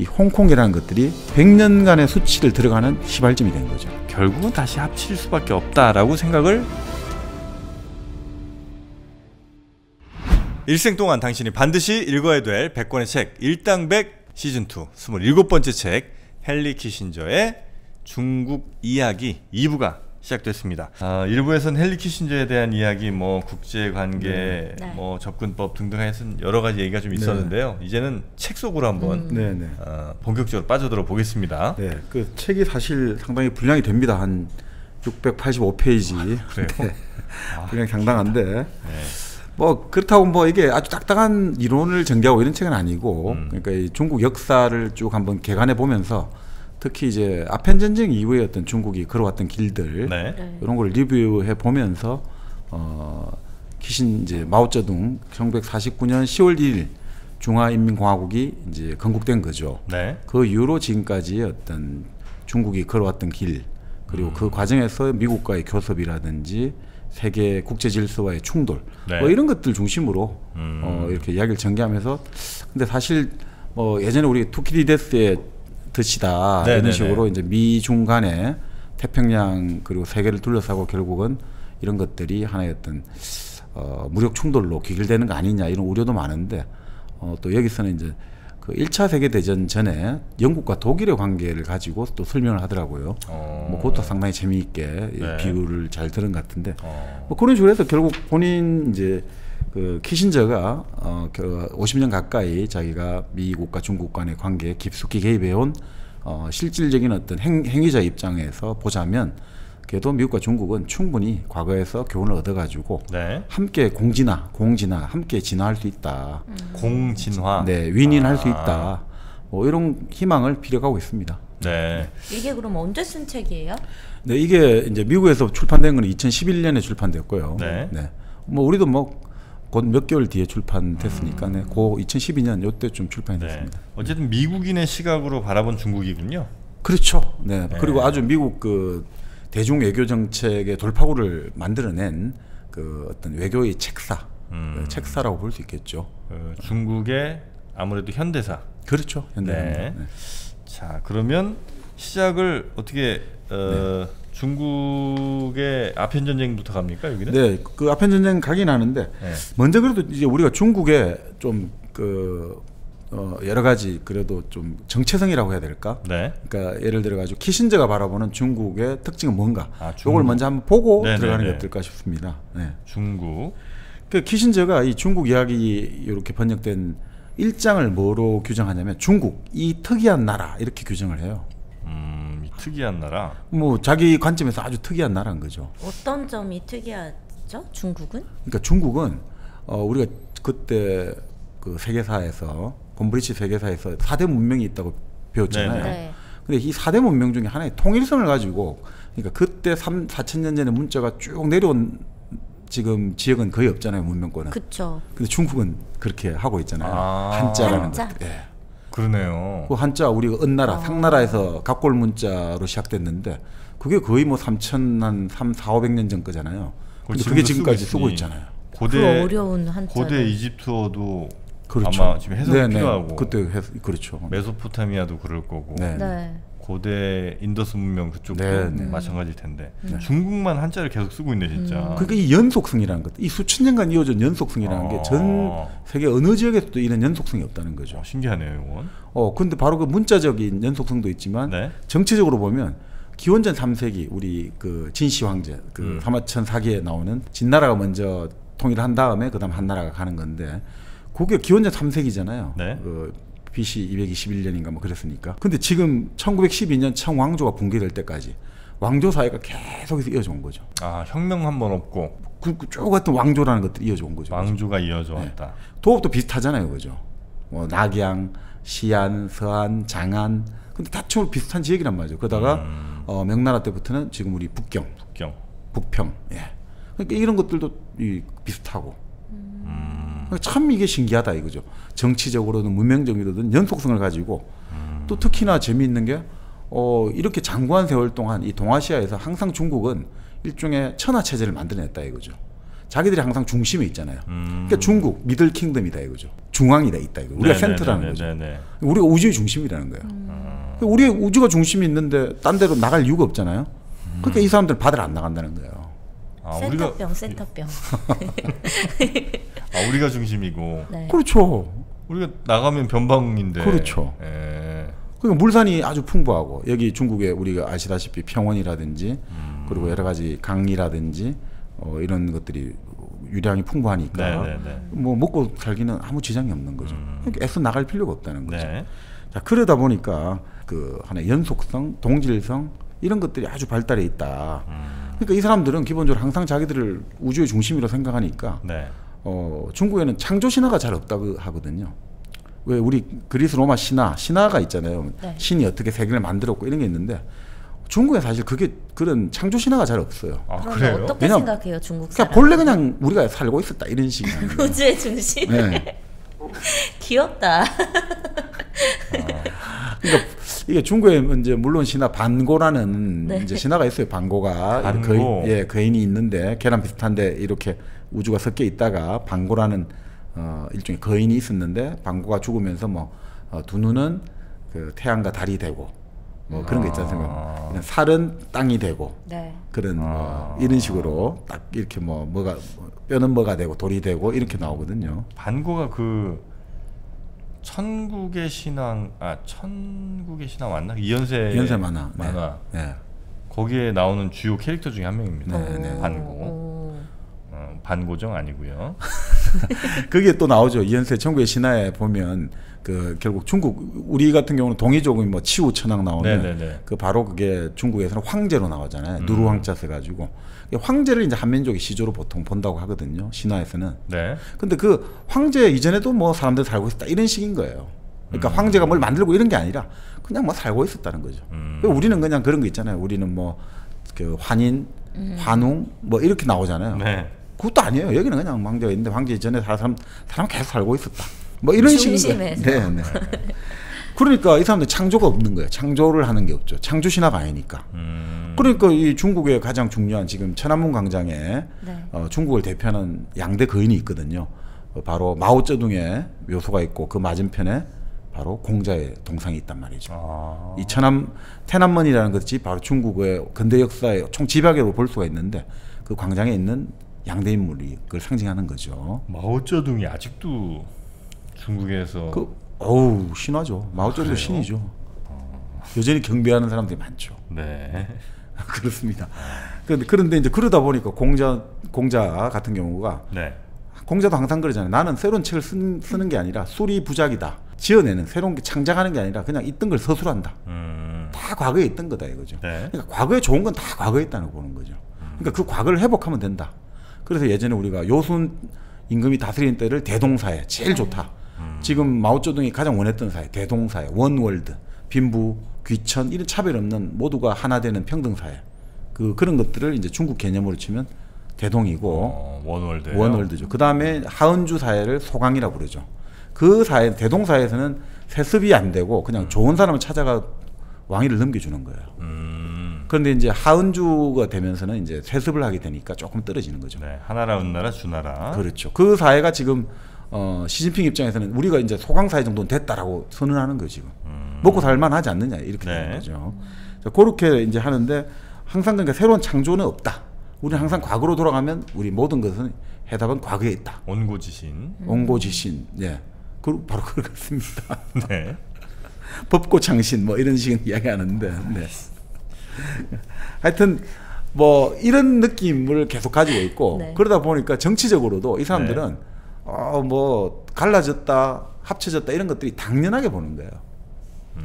이 홍콩이라는 것들이 100년간의 수치를 들어가는 시발점이 된 거죠. 결국은 다시 합칠 수밖에 없다라고 생각을. 일생 동안 당신이 반드시 읽어야 될 100권의 책 일당백 시즌2 27번째 책 헨리 키신저의 중국 이야기 2부가 시작됐습니다. 1부에서는 헨리 키신저에 대한 이야기, 뭐 국제관계, 뭐 접근법 등등 해서 여러 가지 얘기가 좀 있었는데요. 이제는 책 속으로 한번 본격적으로 빠져들어 보겠습니다. 네, 그 책이 사실 상당히 분량이 됩니다. 한 685페이지. 그래요? 네. 분량이 상당한데. 뭐 그렇다고 뭐 이게 아주 딱딱한 이론을 전개하고 이런 책은 아니고, 그러니까 이 중국 역사를 쭉 한번 개관해 보면서 특히 이제 아편 전쟁 이후에 어떤 중국이 걸어왔던 길들 이런 걸 리뷰해 보면서 이제 마오쩌둥 1949년 10월 1일 중화인민공화국이 이제 건국된 거죠. 그 이후로 지금까지 어떤 중국이 걸어왔던 길, 그리고 그 과정에서 미국과의 교섭이라든지 세계 국제 질서와의 충돌, 뭐 이런 것들 중심으로 이렇게 이야기를 전개하면서, 근데 사실 뭐 예전에 우리 투키디데스의 뜻이다 이런 식으로 이제 미중 간의 태평양 그리고 세계를 둘러싸고 결국은 이런 것들이 하나의 어떤 무력 충돌로 귀결되는 거 아니냐 이런 우려도 많은데, 또 여기서는 이제 그 1차 세계대전 전에 영국과 독일의 관계를 가지고 또 설명을 하더라고요. 뭐 그것도 상당히 재미있게 비유를 잘 들은 것 같은데, 뭐 그런 식으로 해서 결국 본인 이제 그 키신저가 50년 가까이 자기가 미국과 중국 간의 관계에 깊숙이 개입해온 실질적인 어떤 행위자 입장에서 보자면, 그래도 미국과 중국은 충분히 과거에서 교훈을 얻어가지고 함께 공진화 함께 진화할 수 있다. 공진화. 네, 윈윈할 수 있다. 뭐 이런 희망을 빌어가고 있습니다. 네. 이게 그럼 언제 쓴 책이에요? 네, 이게 이제 미국에서 출판된 건 2011년에 출판됐고요. 네. 뭐 우리도 뭐 곧 몇 개월 뒤에 출판됐으니까, 그 2012년 요때쯤 출판이 됐습니다. 어쨌든 미국인의 시각으로 바라본 중국이군요. 그렇죠. 네. 그리고 아주 미국 그 대중 외교 정책의 돌파구를 만들어낸 그 어떤 외교의 책사라고 볼 수 있겠죠. 중국의 아무래도 현대사. 그렇죠. 현대사. 자, 그러면 시작을 어떻게 중국의 아편 전쟁부터 갑니까, 여기는? 네, 그 아편 전쟁 가긴 하는데 먼저 그래도 이제 우리가 중국의 좀 여러 가지 그래도 좀 정체성이라고 해야 될까? 그러니까 예를 들어 가지고 키신저가 바라보는 중국의 특징은 뭔가? 이걸 먼저 한번 보고 들어가는 게 어떨까 싶습니다. 중국. 그 키신저가 이 중국 이야기 이렇게 번역된 1장을 뭐로 규정하냐면 중국, 이 특이한 나라 이렇게 규정을 해요. 이 특이한 나라. 뭐 자기 관점에서 아주 특이한 나라인 거죠. 어떤 점이 특이하죠? 중국은? 그러니까 중국은 우리가 그때 그 세계사에서 곰브리치 세계사에서 4대 문명이 있다고 배웠잖아요. 근데 이 4대 문명 중에 하나의 통일성을 가지고, 그러니까 그때 4,000년 전에 문자가 쭉 내려온 지금 지역은 거의 없잖아요, 문명권은. 그렇죠. 근데 중국은 그렇게 하고 있잖아요. 한자라는 것들. 그러네요. 그 한자 우리가 은나라, 상나라에서 각골 문자로 시작됐는데 그게 거의 뭐 3,400년 전 거잖아요. 근데 그게 지금까지 쓰고 있잖아요. 그 어려운 한자. 고대 이집트어도 그렇죠. 아마 지금 해석이 필요하고. 그때 그렇죠. 메소포타미아도 그럴 거고. 고대 인더스 문명 그쪽도 마찬가지일 텐데 중국만 한자를 계속 쓰고 있네 진짜. 그러니까 이 연속성이라는 것, 이 수천 년간 이어진 연속성이라는 게 전 세계 어느 지역에서도 이런 연속성이 없다는 거죠. 신기하네요, 이건. 근데 바로 그 문자적인 연속성도 있지만 정치적으로 보면 기원전 3세기 우리 그 진시 황제 그 사마천 사기에 나오는 진나라가 먼저 통일을 한 다음에 그다음 한나라가 가는 건데, 그게 기원전 3세기잖아요. 그 BC 221년인가 뭐 그랬으니까. 근데 지금 1912년 청왕조가 붕괴될 때까지 왕조 사회가 계속해서 이어져 온 거죠. 혁명 한 번 없고 쭉 같은 왕조라는 것들이 이어져 온 거죠. 왕조가 이어져 왔다. 도읍도 비슷하잖아요, 그죠? 뭐 낙양, 시안, 서안, 장안, 근데 다 비슷한 지역이란 말이죠. 그러다가 명나라 때부터는 지금 우리 북평. 그러니까 이런 것들도 비슷하고. 참 이게 신기하다 이거죠. 정치적으로든 문명적으로든 연속성을 가지고, 또 특히나 재미있는 게 이렇게 장구한 세월 동안 이 동아시아에서 항상 중국은 일종의 천하 체제를 만들어냈다 이거죠. 자기들이 항상 중심에 있잖아요. 그러니까 중국 미들 킹덤이다 이거죠. 중앙이다 있다 이거. 우리가 센터라는 거죠. 우리가 우주의 중심이라는 거예요. 우리의 우주가 중심이 있는데 딴 데로 나갈 이유가 없잖아요. 그러니까 이 사람들 바다를 안 나간다는 거예요. 센터병. 우리가 중심이고. 네. 그렇죠. 우리가 나가면 변방인데. 그렇죠. 그러니까 물산이 아주 풍부하고 여기 중국에 우리가 아시다시피 평원이라든지 그리고 여러 가지 강이라든지 이런 것들이 유량이 풍부하니까 뭐 먹고 살기는 아무 지장이 없는 거죠. 그러니까 애써 나갈 필요가 없다는 거죠. 네. 자, 그러다 보니까 그 하나의 연속성, 동질성 이런 것들이 아주 발달해 있다. 그러니까 이 사람들은 기본적으로 항상 자기들을 우주의 중심으로 생각하니까 중국에는 창조 신화가 잘 없다고 하거든요. 왜 우리 그리스 로마 신화가 있잖아요. 네. 신이 어떻게 세계를 만들었고 이런 게 있는데 중국에 사실 그런 창조 신화가 잘 없어요. 그래요? 어떻게 생각해요, 중국 사람? 그러니까 본래 그냥 우리가 살고 있었다 이런 식이에요. 우주의 중심. 네. 귀엽다. 그러니까 이게 중국에 이제 물론 신화 반고라는 이제 신화가 있어요. 반고가 거인이 있는데 계란 비슷한데 이렇게 우주가 섞여 있다가 반고라는 일종의 거인이 있었는데 반고가 죽으면서 두 눈은 그 태양과 달이 되고 뭐 그런 거 있지 않습니까? 살은 땅이 되고 그런 이런 식으로 딱 이렇게 뭐가 뼈는 뭐가 되고 돌이 되고 이렇게 나오거든요. 반고가 그 천국의 신앙 맞나? 이연세 만화. 네. 거기에 나오는 주요 캐릭터 중에 한 명입니다. 반고. 반고정 아니고요. 그게 또 나오죠. 이연세 천국의 신화에 보면 그 결국 중국 우리 같은 경우는 동이족이 뭐 치우천왕 나오면 그 바로 그게 중국에서는 황제로 나오잖아요. 누르황자 써가지고 황제를 이제 한민족의 시조로 보통 본다고 하거든요. 신화에서는. 근데 그 황제 이전에도 뭐 사람들 살고 있었다 이런 식인 거예요. 그러니까 황제가 뭘 만들고 이런 게 아니라 그냥 뭐 살고 있었다는 거죠. 우리는 그냥 그런 거 있잖아요. 우리는 뭐 그 환인, 환웅 뭐 이렇게 나오잖아요. 그것도 아니에요. 여기는 그냥 황제가 있는데 황제 이전에 사람 계속 살고 있었다. 뭐 이런 식인 거예요. 네. 그러니까 이 사람들 창조가 없는 거예요. 창조를 하는 게 없죠. 창조 신화가 아니니까. 그러니까 이 중국의 가장 중요한 지금 천안문 광장에 중국을 대표하는 양대 거인이 있거든요. 바로 마오쩌둥의 묘소가 있고 그 맞은편에 바로 공자의 동상이 있단 말이죠. 이 태난먼이라는 것이 바로 중국의 근대 역사의 총 집약으로 볼 수가 있는데 그 광장에 있는 양대 인물이 그걸 상징하는 거죠. 마오쩌둥이 아직도 중국에서 신화죠. 마오쩌둥 신이죠. 여전히 경배하는 사람들이 많죠. 그렇습니다. 그런데 이제 그러다 보니까 공자 같은 경우가 공자도 항상 그러잖아요. 나는 새로운 책을 쓰는 게 아니라 수리 부작이다. 지어내는 새로운 게 창작하는 게 아니라 그냥 있던 걸 서술한다. 다 과거에 있던 거다 이거죠. 그러니까 과거에 좋은 건 다 과거에 있다고 보는 거죠. 그러니까 그 과거를 회복하면 된다. 그래서 예전에 우리가 요순 임금이 다스리는 때를 대동사회 제일 좋다. 지금 마오쩌둥이 가장 원했던 사회 대동사회 원월드 빈부 귀천 이런 차별 없는 모두가 하나 되는 평등사회 그런 것들을 이제 중국 개념으로 치면 대동이고 원월드죠. 그 다음에 하은주 사회를 소강이라고 그러죠. 그 사회 대동사회에서는 세습이 안 되고 그냥 좋은 사람을 찾아가 왕위를 넘겨주는 거예요. 그런데 이제 하은주가 되면서는 이제 세습을 하게 되니까 조금 떨어지는 거죠. 하나라 은나라 주나라. 그렇죠. 그 사회가 지금 시진핑 입장에서는 우리가 이제 소강 사회 정도는 됐다라고 선언하는 거죠. 지금 먹고 살만 하지 않느냐 이렇게 되는 거죠. 자, 그렇게 이제 하는데 항상 그러니까 새로운 창조는 없다. 우리는 항상 과거로 돌아가면 우리 모든 것은 해답은 과거에 있다. 온고지신. 바로 그렇습니다. 법고창신 뭐 이런 식의 이야기하는데 하여튼 뭐 이런 느낌을 계속 가지고 있고 그러다 보니까 정치적으로도 이 사람들은 뭐 갈라졌다 합쳐졌다 이런 것들이 당연하게 보는 거예요.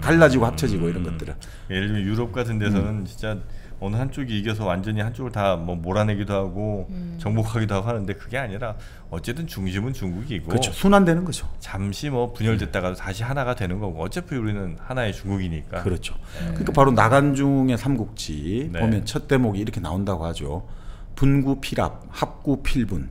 갈라지고 합쳐지고 이런 것들을. 예를 들면 유럽 같은 데서는 진짜 어느 한쪽이 이겨서 완전히 한쪽을 다 뭐 몰아내기도 하고 정복하기도 하고 하는데 그게 아니라 어쨌든 중심은 중국이고 그렇죠. 순환되는 거죠. 잠시 뭐 분열됐다가도 다시 하나가 되는 거고 어차피 우리는 하나의 중국이니까. 그렇죠. 그러니까 바로 나간중의 삼국지 보면 첫 대목이 이렇게 나온다고 하죠. 분구필합, 합구필분.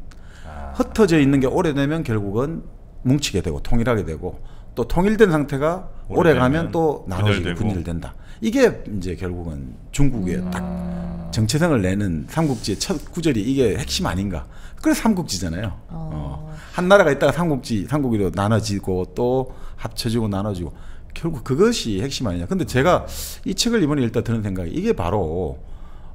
흩어져 있는 게 오래되면 결국은 뭉치게 되고 통일하게 되고 또 통일된 상태가 오래 가면 또 나눠지고 분열되고. 분열된다. 이게 이제 결국은 중국의 딱 정체성을 내는 삼국지의 첫 구절이 이게 핵심 아닌가. 그래서 삼국지잖아요. 한 나라가 있다가 삼국으로 나눠지고 또 합쳐지고 나눠지고 결국 그것이 핵심 아니냐. 근데 제가 이 책을 이번에 읽다 드는 생각이 이게 바로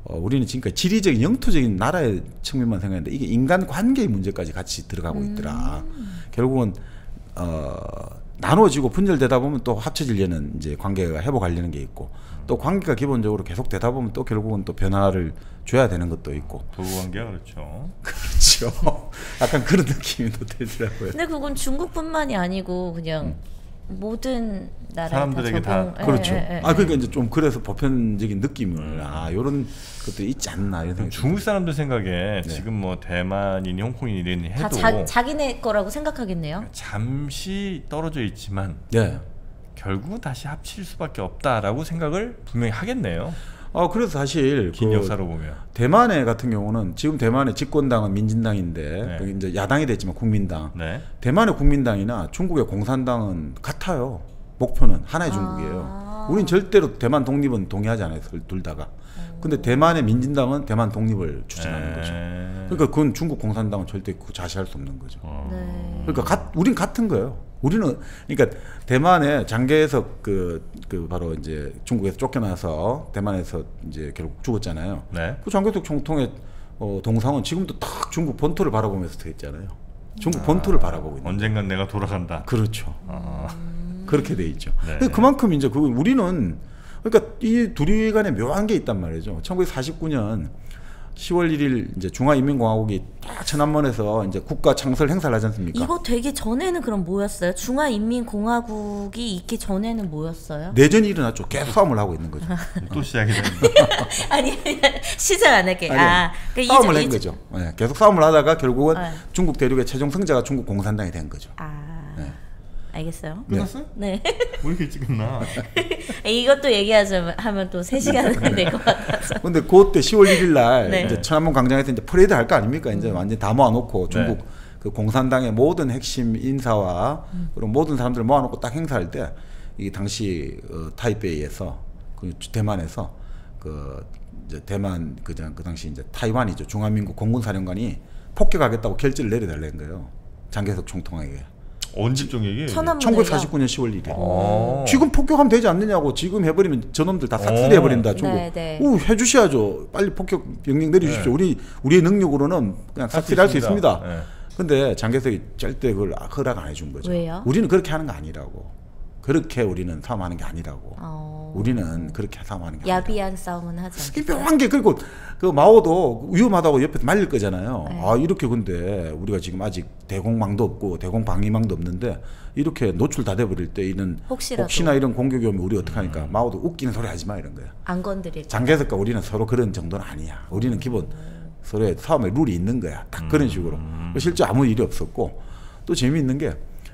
우리는 지금까지 지리적인 영토적인 나라의 측면만 생각했는데 이게 인간 관계의 문제까지 같이 들어가고 있더라. 결국은 나눠지고 분열되다 보면 또 합쳐지려는 이제 관계가 회복하려는 게 있고 또 관계가 기본적으로 계속 되다 보면 또 결국은 또 변화를 줘야 되는 것도 있고. 도구관계가 그렇죠. 그렇죠. 약간 그런 느낌이 또 들더라고요. 근데 그건 중국뿐만이 아니고 그냥 모든 나라에 사람들에게 다 그렇죠. 그러니까 이제 좀 그래서 보편적인 느낌을 이런 것들이 있지 않나 이런 생각이 중국 사람들 생각에 지금 뭐 대만이니 홍콩이니 해도 다 자기네 거라고 생각하겠네요. 잠시 떨어져 있지만 네. 결국 다시 합칠 수밖에 없다라고 생각을 분명히 하겠네요. 그래서 사실 긴 역사로 보면 대만의 같은 경우는 지금 대만의 집권당은 민진당인데 네. 이제 야당이 됐지만 국민당. 네. 대만의 국민당이나 중국의 공산당은 같아요. 목표는 하나의 중국이에요. 우린 절대로 대만 독립은 동의하지 않아요. 둘 다가. 근데 대만의 민진당은 대만 독립을 추진하는 거죠. 그러니까 그건 중국 공산당은 절대 자시할 수 없는 거죠. 네. 그러니까 우린 같은 거예요. 우리는 그러니까 대만의 장개석 그 바로 이제 중국에서 쫓겨나서 대만에서 이제 결국 죽었잖아요. 네. 그 장개석 총통의 동상은 지금도 딱 중국 본토를 바라보면서 돼 있잖아요. 중국 본토를 바라보고 있는. 언젠간 내가 돌아간다. 그렇죠. 그렇게 돼 있죠. 네. 그만큼 이제 우리는 그러니까 이 둘이 간에 묘한 게 있단 말이죠. 1949년 10월 1일 이제 중화인민공화국이 딱 천안문에서 이제 국가 창설 행사를 하지 않습니까? 이거 되기 전에는 그럼 뭐였어요? 중화인민공화국이 있기 전에는 뭐였어요? 내전이 일어났죠. 계속 싸움을 하고 있는 거죠. 또 시작이 됩니다. 아니 시작 안 할게. 그러니까 싸움을 한 거죠. 네, 계속 싸움을 하다가 결국은 중국 대륙의 최종 승자가 중국 공산당이 된 거죠. 네. 알겠어요. 끝났어요? 네. 왜 이렇게 일찍 끝나? 이것도 얘기하면 또 3시간은 될 것 같아서. 근데 그때 10월 1일 날 네. 이제 천안문 광장에서 이제 퍼레이드 할 거 아닙니까? 이제 완전 다 모아놓고 중국 네. 그 공산당의 모든 핵심 인사와 그리고 모든 사람들을 모아놓고 딱 행사할 때 이 당시 타이베이에서 그 대만에서 그 이제 대만 그 당시 이제 타이완이죠. 중화민국 공군사령관이 폭격하겠다고 결재를 내려달라는 거예요. 장개석 총통에게. 언제적 얘기예요? 1949년 10월 1일. 지금 폭격하면 되지 않느냐고. 지금 해버리면 저놈들 다 싹쓸이 해버린다. 중국. 네. 해주셔야죠. 빨리 폭격 명령 내려주십시오. 우리의 능력으로는 그냥 싹쓸이 할 수 있습니다. 네. 근데 장개석이 절대 그걸 허락 안 해준 거죠. 왜요? 우리는 그렇게 하는 거 아니라고. 그렇게 우리는 싸움하는 게 아니라고. 우리는 그렇게 싸움하는 게 아니라고. 야비한 싸움은 하지 않겠어요? 묘한 게 그리고 그 마오도 위험하다고 옆에서 말릴 거잖아요. 네. 이렇게 근데 우리가 지금 아직 대공망도 없고 대공방위망도 없는데 이렇게 노출 다 돼버릴 때 이런 혹시나 이런 공격이 오면 우리 어떡하니까 마오도 웃기는 소리 하지 마 이런 거야. 안 건드릴. 장개석과 우리는 서로 그런 정도는 아니야. 우리는 기본 서로의 싸움의 룰이 있는 거야. 딱 그런 식으로. 실제 아무 일이 없었고 또 재미있는 게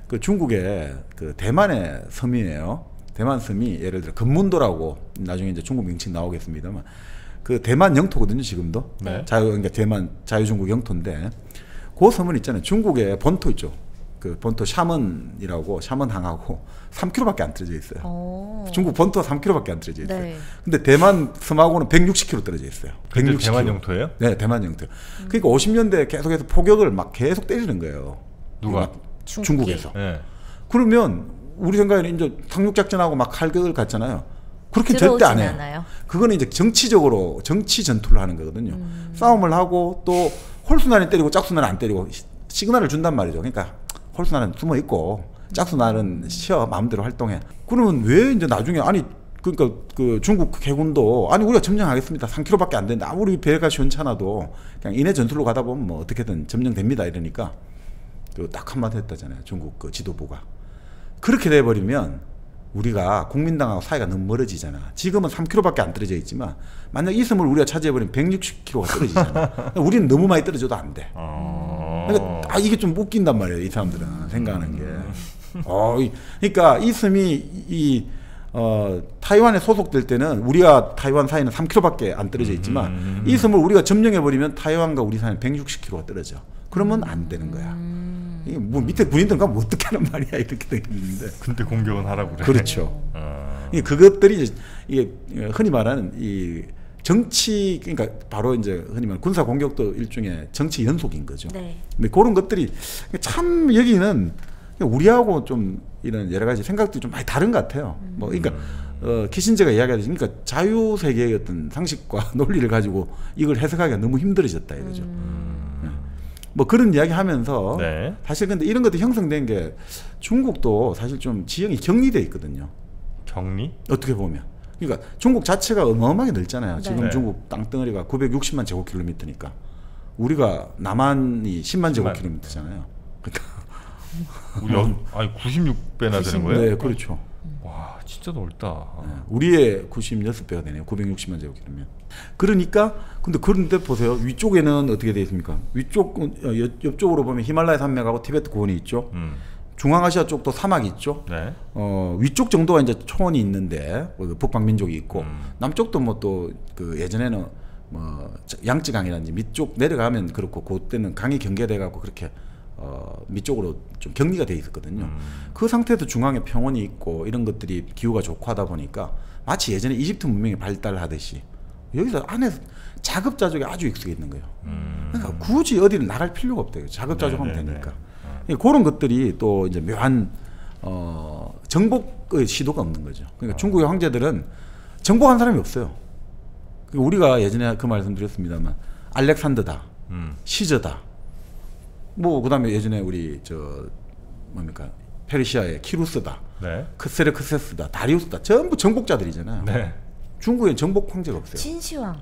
그 중국의 그 대만의 섬이에요. 대만 섬이 예를 들어 금문도라고 나중에 이제 중국 명칭 나오겠습니다만 그 대만 영토거든요 지금도. 네. 그러니까 대만 자유중국 영토인데 그 섬은 있잖아요. 중국의 본토 있죠. 그 본토 샤먼이라고 샤먼항하고 3km밖에 안 떨어져 있어요. 중국 본토 3km밖에 안 떨어져 있어요. 네. 근데 대만 섬하고는 160km 떨어져 있어요. 160km. 대만 영토예요? 네, 대만 영토. 그러니까 50년대 계속해서 포격을 막 계속 때리는 거예요. 누가? 중국에서. 네. 그러면 우리 생각에는 이제 상륙작전하고 막 칼격을 갔잖아요. 그렇게 절대 안 해요. 않아요. 그거는 이제 정치적으로 정치 전투를 하는 거거든요. 싸움을 하고 또 홀수날은 때리고 짝수날은 안 때리고 시그널을 준단 말이죠. 그러니까 홀수날은 숨어 있고 짝수날은 쉬어 마음대로 활동해. 그러면 왜 이제 나중에 그러니까 그 중국 해군도 우리가 점령하겠습니다. 3km밖에 안 된다. 아무리 배가 시원찮아도 그냥 인해 전술로 가다 보면 뭐 어떻게든 점령됩니다. 이러니까 딱 한마디 했다잖아요. 중국 그 지도부가. 그렇게 돼버리면 우리가 국민당하고 사이가 너무 멀어지잖아. 지금은 3km밖에 안 떨어져 있지만 만약 이 섬을 우리가 차지해버리면 160km가 떨어지잖아. 우리는 너무 많이 떨어져도 안 돼. 그러니까 이게 좀 웃긴단 말이에요. 이 사람들은 생각하는 게. 그러니까 이 섬이 타이완에 소속될 때는 우리가 타이완 사이는 3km밖에 안 떨어져 있지만 이 섬을 우리가 점령해버리면 타이완과 우리 사이는 160km가 떨어져. 그러면 안 되는 거야. 이게 뭐 밑에 군인들은 가면 어떻게 하는 말이야 이렇게 되겠는데. 근데 공격은 하라고 그래. 그렇죠. 그것들이 이게 흔히 말하는 이 정치, 그러니까 바로 이제 흔히 말하는 군사 공격도 일종의 정치 연속인 거죠. 네. 근데 그런 것들이 참 여기는 우리하고 좀 이런 여러 가지 생각들이 좀 많이 다른 것 같아요. 뭐 그러니까 키신저가 이야기하듯이 그러니까 자유 세계의 어떤 상식과 논리를 가지고 이걸 해석하기가 너무 힘들어졌다 이거죠. 네. 뭐 그런 이야기 하면서 네. 사실 근데 이런 것도 형성된 게 중국도 사실 좀 지형이 격리돼 있거든요. 격리? 어떻게 보면. 그러니까 중국 자체가 어마어마하게 넓잖아요. 네. 지금 네. 중국 땅덩어리가 960만 제곱킬로미터니까 우리가 남한이 10만 제곱킬로미터잖아요. 그러니까 우리 아니 96배나 되는 거예요? 네, 그렇죠. 와, 진짜 넓다. 네, 우리의 96배가 되네요. 960만 제곱킬로면. 그러니까 그런데 보세요. 위쪽에는 어떻게 되어 있습니까? 옆쪽으로 보면 히말라야 산맥하고 티베트 고원이 있죠. 중앙아시아 쪽도 사막이 있죠. 네. 위쪽 정도가 이제 초원이 있는데 북방 민족이 있고 남쪽도 뭐 또 그 예전에는 뭐 양쯔강이라든지 밑쪽 내려가면 그렇고 그때는 강이 경계돼 갖고 그렇게 밑쪽으로 좀 격리가 돼 있었거든요. 그 상태에서 중앙에 평원이 있고 이런 것들이 기후가 좋고 하다 보니까 마치 예전에 이집트 문명이 발달하듯이 여기서 안에서 자급자족이 아주 익숙해 있는 거예요. 그러니까 굳이 어디를 나갈 필요가 없대요. 자급자족하면 되니까. 그런 것들이 또 이제 묘한 정복의 시도가 없는 거죠. 그러니까 중국의 황제들은 정복한 사람이 없어요. 그러니까 우리가 예전에 그 말씀드렸습니다만 알렉산더다, 시저다, 뭐 그다음에 예전에 우리 뭡니까 페르시아의 키루스다, 네. 크세르크세스다, 다리우스다, 전부 정복자들이잖아요. 네. 중국에 정복 황제가 없어요. 진시황.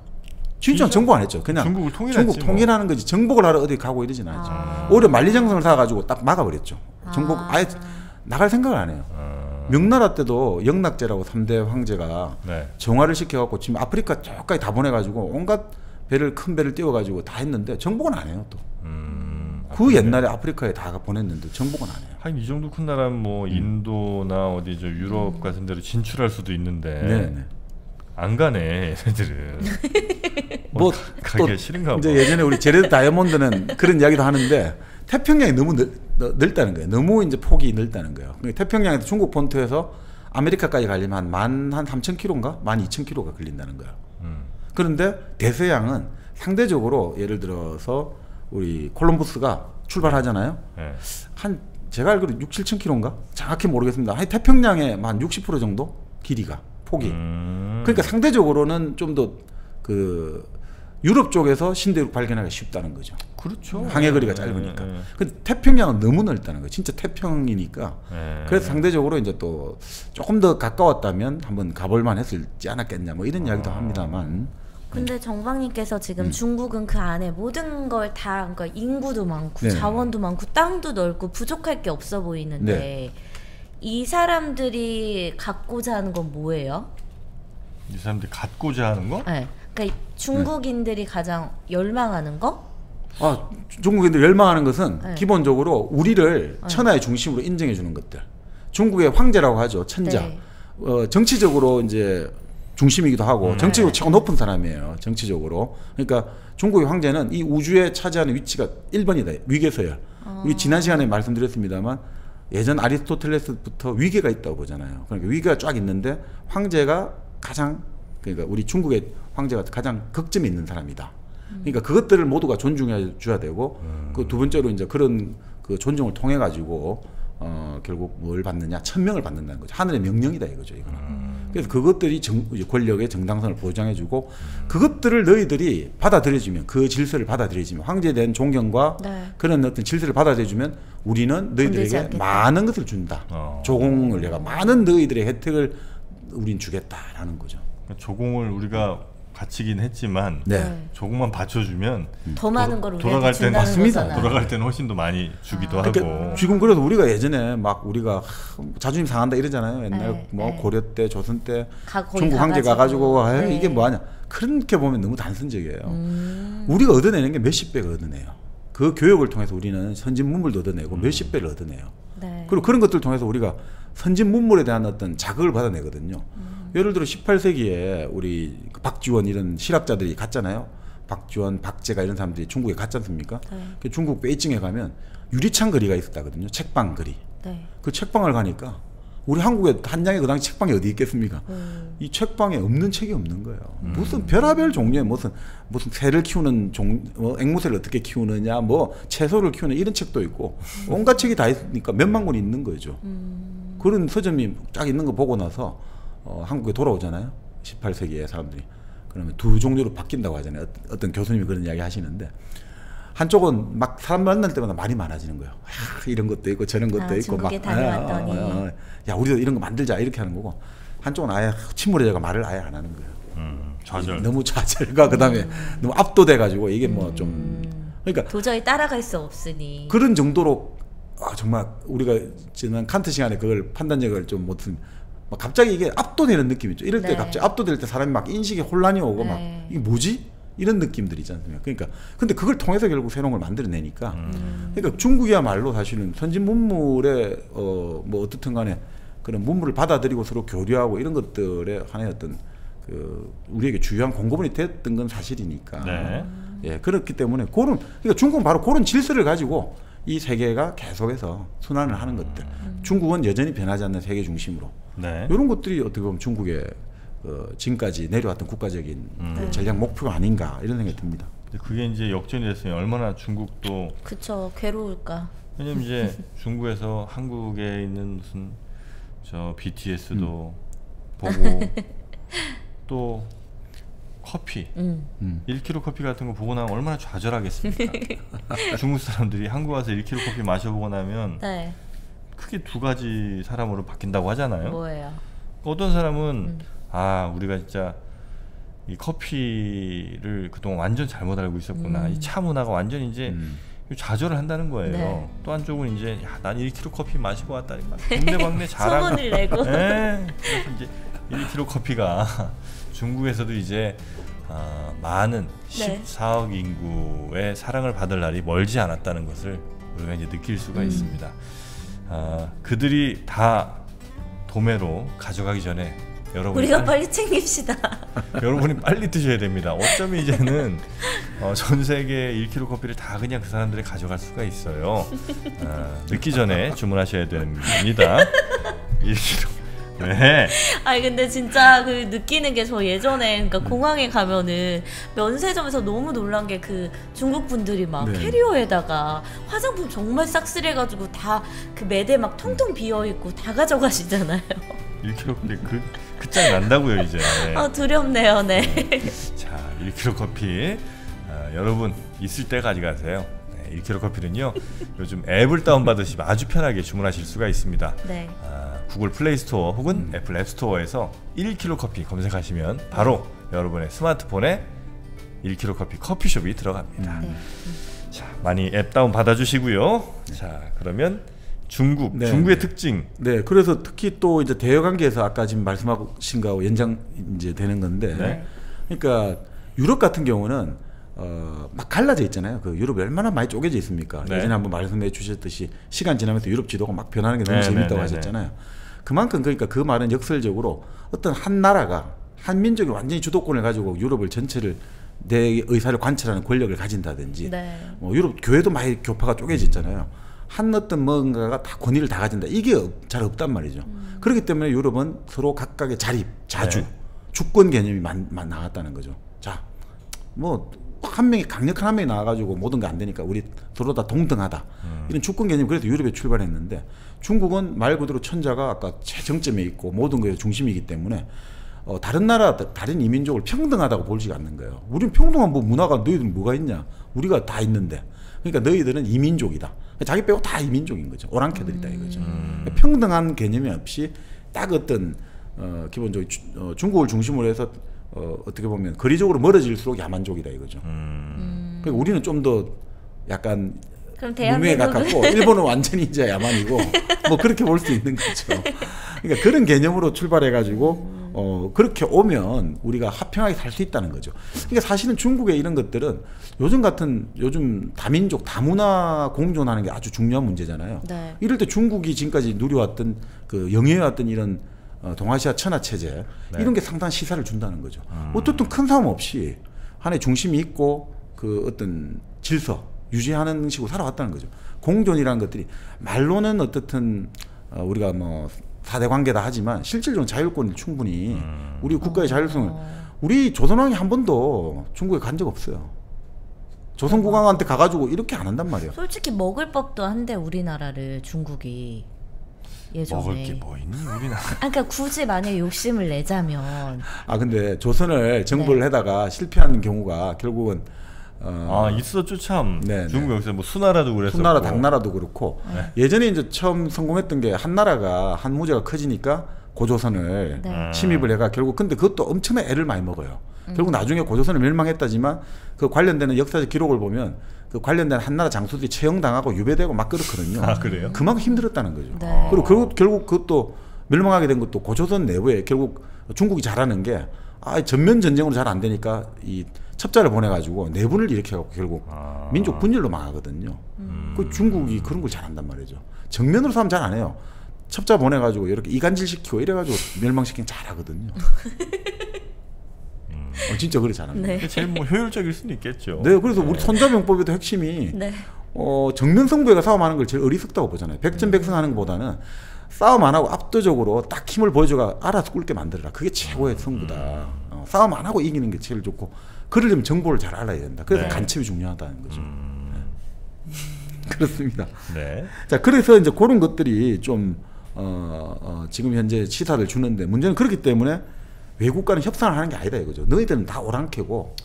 진짜 정복 안 했죠. 그냥 중국을 통일했지, 중국 통일하는 거지 정복을 하러 어디 가고 이러진 않았죠. 오히려 만리장성을 사가지고 딱 막아버렸죠. 정복 아예 나갈 생각을 안 해요. 명나라 때도 영락제라고 3대 황제가 네. 정화를 시켜갖고 지금 아프리카 저까지 다 보내가지고 온갖 큰 배를 띄워가지고 다 했는데 정복은 안 해요 또. 그 옛날에 아프리카에 다 보냈는데 정복은 안 해요. 하긴 이 정도 큰 나라는 뭐 인도나 어디 저 유럽 같은 데로 진출할 수도 있는데 네네. 안 가네 얘네들은. 뭐 가기 싫은가 봐. 이제 예전에 우리 제레드 다이아몬드는 그런 이야기도 하는데 태평양이 너무 넓다는 거예요. 너무 이제 폭이 넓다는 거예요. 그러니까 태평양에서 중국 본토에서 아메리카까지 가려면 한 3,000km인가 12,000km가 걸린다는 거예요. 그런데 대서양은 상대적으로 예를 들어서 우리 콜럼버스가 출발하잖아요. 네. 한 제가 알기로 6,000-7,000km인가 정확히 모르겠습니다. 한 태평양의 한 60% 정도 길이가 폭이. 그러니까 상대적으로는 좀 더 그 유럽 쪽에서 신대륙 발견하기가 쉽다는 거죠. 그렇죠. 항해 거리가 짧으니까. 근데 태평양은 너무 넓다는 거예요. 진짜 태평이니까. 그래서 상대적으로 이제 또 조금 더 가까웠다면 한번 가볼만 했을지 않았겠냐 뭐 이런 이야기도 합니다만. 근데 정박님께서 지금 중국은 그 안에 모든 걸 다, 그러니까 인구도 많고 네. 자원도 많고 땅도 넓고 부족할 게 없어 보이는데 네. 이 사람들이 갖고자 하는 건 뭐예요? 이 사람들이 갖고자 하는 거? 네. 그러니까 중국인들이 가장 열망하는 거? 중국인들 열망하는 것은 네. 기본적으로 우리를 천하의 중심으로 인정해 주는 것들. 중국의 황제라고 하죠. 천자. 네. 정치적으로 이제 중심이기도 하고 정치적으로 최고 높은 사람이에요. 정치적으로. 그러니까 중국의 황제는 이 우주에 차지하는 위치가 1번이다. 위계서열. 우리 지난 시간에 말씀드렸습니다만 예전 아리스토텔레스부터 위계가 있다고 보잖아요. 그러니까 위계가 쫙 있는데 황제가 가장 그러니까 우리 중국의 황제가 가장 극점에 있는 사람이다. 그러니까 그것들을 모두가 존중해 줘야 되고 그 두 번째로 이제 그런 그 존중을 통해 가지고 결국 뭘 받느냐 천명을 받는다는 거죠. 하늘의 명령이다 이거죠. 이거는. 그래서 그것들이 권력의 정당성을 보장해주고 그것들을 너희들이 받아들여주면 그 질서를 받아들여주면 황제에 대한 존경과 네. 그런 어떤 질서를 받아들여주면 우리는 건들지 너희들에게 않겠다. 많은 것을 준다. 조공을 내가 많은 너희들의 혜택을 우린 주겠다라는 거죠. 조공을 우리가 바치긴 했지만 네. 조금만 받쳐주면 더 많은 걸 우리한테 돌아갈 때는 준다는 맞습니다. 거잖아요. 돌아갈 때는 훨씬 더 많이 주기도 그러니까 하고. 지금 그래도 우리가 예전에 막 우리가 자존심 상한다 이러잖아요. 옛날 네, 뭐 네. 고려 때, 조선 때 거기 중국 황제 가가지고 네. 이게 뭐하냐. 그렇게 보면 너무 단순적이에요. 우리가 얻어내는 게 몇십 배가 얻어내요. 그 교육을 통해서 우리는 선진 문물도 얻어내고 몇십 배를 얻어내요. 네. 그리고 그런 것들을 통해서 우리가 선진 문물에 대한 어떤 자극을 받아내거든요. 예를 들어 18세기에 우리 박지원 이런 실학자들이 갔잖아요. 박지원, 박제가 이런 사람들이 중국에 갔지 않습니까? 네. 그 중국 베이징에 가면 유리창 거리가 있었다거든요. 책방 거리. 네. 그 책방을 가니까 우리 한국에 한 장의 그 당시 책방이 어디 있겠습니까? 이 책방에 없는 책이 없는 거예요. 무슨 별하별 종류의 무슨 새를 키우는 앵무새를 어떻게 키우느냐, 뭐 채소를 키우는 이런 책도 있고 온갖 책이 다 있으니까 몇만 권이 있는 거죠. 그런 서점이 쫙 있는 거 보고 나서 한국에 돌아오잖아요. 18세기에 사람들이. 그러면 두 종류로 바뀐다고 하잖아요. 어떤 교수님이 그런 이야기 하시는데 한쪽은 막 사람 만날 때마다 말이 많아지는 거예요. 이런 것도 있고 저런 것도 있고 중국에 다녀왔더니 야 우리도 이런 거 만들자 이렇게 하는 거고 한쪽은 아예 침몰해져가 말을 아예 안 하는 거예요. 좌절. 너무 좌절과 그다음에 너무 압도돼 가지고 이게 뭐 좀 그러니까 도저히 따라갈 수 없으니 그런 정도로 정말 우리가 지난 칸트 시간에 그걸 판단력을 좀 못한 막 갑자기 이게 압도되는 느낌이 있죠. 이럴 때 갑자기 압도될 때 사람이 막 인식에 혼란이 오고 막 이게 뭐지? 이런 느낌들이 있지 않습니까? 그러니까 근데 그걸 통해서 결국 새로운 걸 만들어내니까 그러니까 중국이야말로 사실은 선진 문물의 뭐 어떻든 간에 그런 문물을 받아들이고 서로 교류하고 이런 것들의 하나의 어떤 그 우리에게 중요한 공급원이 됐던 건 사실이니까. 네. 예, 그렇기 때문에 그러니까 중국은 바로 그런 질서를 가지고 이 세계가 계속해서 순환을 하는 것들. 중국은 여전히 변하지 않는 세계 중심으로. 네. 이런 것들이 어떻게 보면 중국의 지금까지 내려왔던 국가적인 전략 목표가 아닌가 이런 생각이 듭니다. 근데 그게 이제 역전이 됐으니 얼마나 중국도 그쵸 괴로울까. 왜냐면 이제 중국에서 한국에 있는 무슨 저 BTS도 보고 또 커피 1kg 커피 같은 거 보고 나면 얼마나 좌절하겠습니까? 중국 사람들이 한국 와서 1kg 커피 마셔보고 나면 네. 크게 두 가지 사람으로 바뀐다고 하잖아요. 뭐예요? 어떤 사람은 우리가 진짜 이 커피를 그동안 완전 잘못 알고 있었구나. 이 차 문화가 완전 이제 좌절을 한다는 거예요. 네. 또 한쪽은 이제 난 1kg 커피 마시고 왔다니 막 동네방네 자랑. 소문을 내고. 네. 그래서 이제 1kg 커피가 중국에서도 이제 많은 14억 인구의 사랑을 받을 날이 멀지 않았다는 것을 우리가 이제 느낄 수가 있습니다. 그들이 다 도매로 가져가기 전에 우리가 빨리 챙깁시다. 여러분이 빨리 드셔야 됩니다. 어쩌면 이제는 전 세계 1kg 커피를 다 그냥 그 사람들이 가져갈 수가 있어요. 늦기 전에 주문하셔야 됩니다. 1kg. 네. 아니 근데 진짜 그 느끼는 게 저 예전에 그러니까 공항에 가면은 면세점에서 너무 놀란 게 그 중국 분들이 막 캐리어에다가 화장품 정말 싹쓸이해가지고 다 그 매대 막 텅텅 비어 있고 다 가져가시잖아요. 1kg 커피 그 짱 난다고요 이제. 두렵네요, 네. 자, 1kg 커피 여러분 있을 때 가져가세요. 1kg 커피는요 요즘 앱을 다운받으시면 아주 편하게 주문하실 수가 있습니다. 네. 구글 플레이 스토어 혹은 애플 앱 스토어에서 1kg 커피 검색하시면 바로 여러분의 스마트폰에 1kg 커피 커피숍이 들어갑니다. 자, 많이 앱 다운 받아주시고요. 자, 그러면 중국의 특징. 네, 그래서 특히 또 이제 대여 관계에서 아까 지금 말씀하신 거하고 연장 이제 되는 건데, 그러니까 유럽 같은 경우는 막 갈라져 있잖아요. 그 유럽이 얼마나 많이 쪼개져 있습니까? 예전에 한번 말씀해 주셨듯이 시간 지나면서 유럽 지도가 막 변하는 게 너무 재밌다고 하셨잖아요. 그만큼 그러니까 그 말은 역설적으로 어떤 한 나라가 한 민족이 완전히 주도권을 가지고 유럽을 전체를 내 의사를 관찰하는 권력을 가진다든지, 뭐 유럽 교회도 많이 교파가 쪼개져 있잖아요. 한 어떤 뭔가가 다 권위를 다 가진다. 이게 잘 없단 말이죠. 그렇기 때문에 유럽은 서로 각각의 자주 주권 개념이 나왔다는 거죠. 자, 뭐 한 명이 강력한 한 명이 나와가지고 모든 게 안 되니까 우리 서로 다 동등하다. 이런 주권 개념이 그래서 유럽에 출발했는데 중국은 말 그대로 천자가 아까 최정점에 있고 모든 것의 중심이기 때문에 다른 나라, 다른 이민족을 평등하다고 보지 않는 거예요. 우리는 평등한 뭐 문화가 너희들은 뭐가 있냐? 우리가 다 있는데. 그러니까 너희들은 이민족이다. 자기 빼고 다 이민족인 거죠. 오랑캐들이다 이거죠. 평등한 개념이 없이 딱 어떤 기본적으로 중국을 중심으로 해서 어떻게 보면 거리적으로 멀어질수록 야만족이다 이거죠. 그러니까 우리는 좀 더 약간 무명에 가깝고 일본은 완전히 이제 야만이고 뭐 그렇게 볼 수 있는 거죠. 그러니까 그런 개념으로 출발해가지고 그렇게 오면 우리가 화평하게 살 수 있다는 거죠. 그러니까 사실은 중국의 이런 것들은 요즘 다민족 다문화 공존하는 게 아주 중요한 문제잖아요. 이럴 때 중국이 지금까지 누려왔던 그 영위해왔던 이런 동아시아 천하 체제 이런 게 상당한 시사를 준다는 거죠. 어떻든 큰 싸움 없이 하나의 중심이 있고 그 어떤 질서 유지하는 식으로 살아왔다는 거죠. 공존이라는 것들이 말로는 어떻든 우리가 뭐 4대 관계다 하지만 실질적으로 자율권을 충분히 우리 국가의 자율성을 우리 조선왕이 한 번도 중국에 간 적 없어요. 조선 국왕한테 가가지고 이렇게 안 한단 말이에요. 솔직히 먹을 법도 한데 우리나라를 중국이 예전에 먹을 게 뭐 있니 우리나라? 그러니까 굳이 만약에 욕심을 내자면 근데 조선을 정벌을 하다가 실패하는 경우가 결국은 있었죠 참. 네, 중국 역사 뭐 수나라도 그랬었고. 수나라, 당나라도 그렇고 예전에 이제 처음 성공했던 게 한나라가 한 무제가 커지니까 고조선을 침입을 해가 결국 근데 그것도 엄청난 애를 많이 먹어요. 결국 나중에 고조선을 멸망했다지만 그 관련되는 역사적 기록을 보면 그 관련된 한나라 장수들이 처형당하고 유배되고 막 그렇거든요. 그래요? 그만큼 힘들었다는 거죠. 네. 그리고 결국 그것도 멸망하게 된 것도 고조선 내부에 결국 중국이 잘하는 게 전면 전쟁으로 잘 안 되니까 이 첩자를 보내가지고 내분을 일으켜갖고 결국 민족 분열로 망하거든요. 그 중국이 그런 걸 잘한단 말이죠. 정면으로 싸움 잘 안 해요. 첩자 보내가지고 이렇게 이간질 시키고 이래가지고 멸망시키는 잘하거든요. 진짜 그래 잘합니다. 네. 제일 뭐 효율적일 수는 있겠죠. 네, 그래서 우리 손자병법에도 핵심이 네. 정면 승부가 싸움하는 걸 제일 어리석다고 보잖아요. 백전백승하는 것보다는 싸움 안 하고 압도적으로 딱 힘을 보여줘가 알아서 꿇게 만들어라. 그게 최고의 승부다. 싸움 안 하고 이기는 게 제일 좋고 그러려면 정보를 잘 알아야 된다. 그래서 네. 간첩이 중요하다는 거죠. 네. 그렇습니다. 네. 자, 그래서 이제 그런 것들이 좀 지금 현재 시사를 주는데 문제는 그렇기 때문에 외국과는 협상을 하는 게 아니다 이거죠. 너희들은 다 오랑캐고.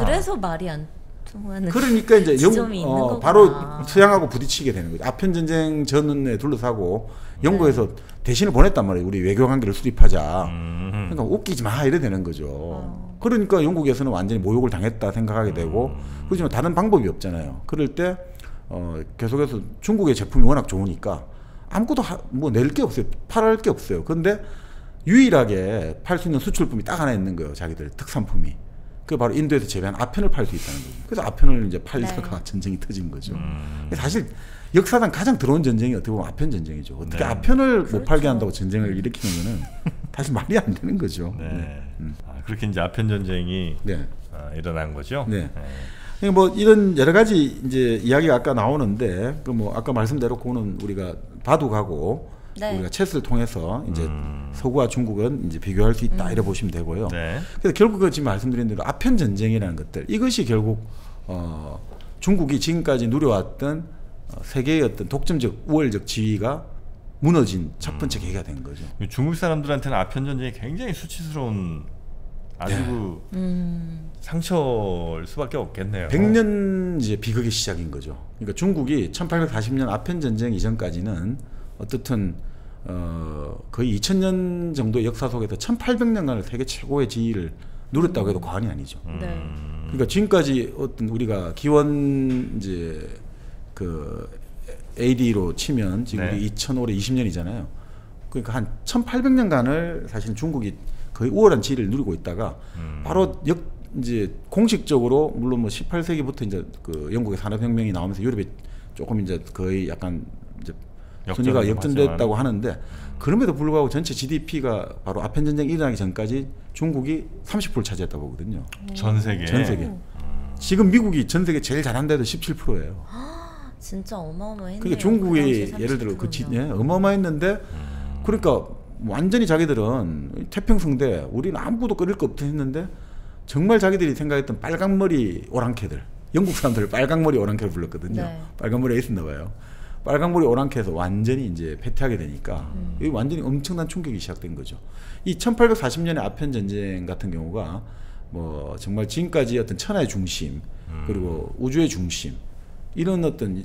그래서 말이 안 통하는. 그러니까 이제 지점이 있는 거구나. 바로 서양하고 부딪히게 되는 거죠. 아편 전쟁 전에 둘러싸고 영국에서 대신을 보냈단 말이에요. 우리 외교 관계를 수립하자. 그러니까 웃기지 마 이래 되는 거죠. 그러니까 영국에서는 완전히 모욕을 당했다 생각하게 되고 그렇지만 다른 방법이 없잖아요. 그럴 때 계속해서 중국의 제품이 워낙 좋으니까 아무것도 뭐 낼 게 없어요. 팔할 게 없어요. 그런데 유일하게 팔 수 있는 수출품이 딱 하나 있는 거예요. 자기들 특산품이. 그게 바로 인도에서 재배한 아편을 팔 수 있다는 거죠. 그래서 아편을 이제 팔다가 전쟁이 터진 거죠. 사실 역사상 가장 더러운 전쟁이 어떻게 보면 아편 전쟁이죠. 어떻게 아편을 못 팔게 한다고 전쟁을 일으키는 거는 사실 말이 안 되는 거죠. 네. 그렇게 이제 아편 전쟁이 일어난 거죠. 네. 뭐 이런 여러 가지 이제 이야기가 아까 나오는데 그 뭐 아까 말씀대로 그거는 우리가 바둑하고 우리가 체스를 통해서 이제 서구와 중국은 이제 비교할 수 있다 이래 보시면 되고요. 네. 그래서 결국 지금 말씀드린 대로 아편 전쟁이라는 것들 이것이 결국 중국이 지금까지 누려왔던 세계의 어떤 독점적 우월적 지위가 무너진 첫 번째 계기가 된 거죠. 중국 사람들한테는 아편 전쟁이 굉장히 수치스러운 아주 상처일 수밖에 없겠네요. 100년 이제 비극의 시작인 거죠. 그러니까 중국이 1840년 아편 전쟁 이전까지는 어떻든 거의 2000년 정도의 역사 속에서 1800년간을 세계 최고의 지위를 누렸다고 해도 과언이 아니죠. 그러니까 지금까지 어떤 우리가 기원 이제 그 AD로 치면 지금 우리 2000올해 20년이잖아요. 그러니까 한 1800년간을 사실 중국이 거의 우월한 지위를 누리고 있다가 바로 이제 공식적으로 물론 뭐 18세기부터 이제 그 영국의 산업혁명이 나오면서 유럽이 조금 이제 거의 약간 이제 순위가 역전됐다고 하는데 그럼에도 불구하고 전체 GDP가 바로 아편 전쟁이 일어나기 전까지 중국이 30%를 차지했다고 보거든요. 전 세계. 전 세계. 지금 미국이 전 세계 제일 잘한 데도 17%예요. 진짜 어마어마했네요. 그러니까 중국이 예를 들어 어마어마했는데 그러니까 완전히 자기들은 태평성대 우리는 아무것도 끓일 거 없다 했는데 정말 자기들이 생각했던 빨강머리 오랑캐들 영국 사람들 빨강머리 오랑캐를 불렀거든요. 빨강머리가 있었나 봐요. 빨강머리 오랑캐에서 완전히 이제 패퇴하게 되니까 이 완전히 엄청난 충격이 시작된 거죠. 이 1840년의 아편 전쟁 같은 경우가 뭐 정말 지금까지 어떤 천하의 중심 그리고 우주의 중심 이런 어떤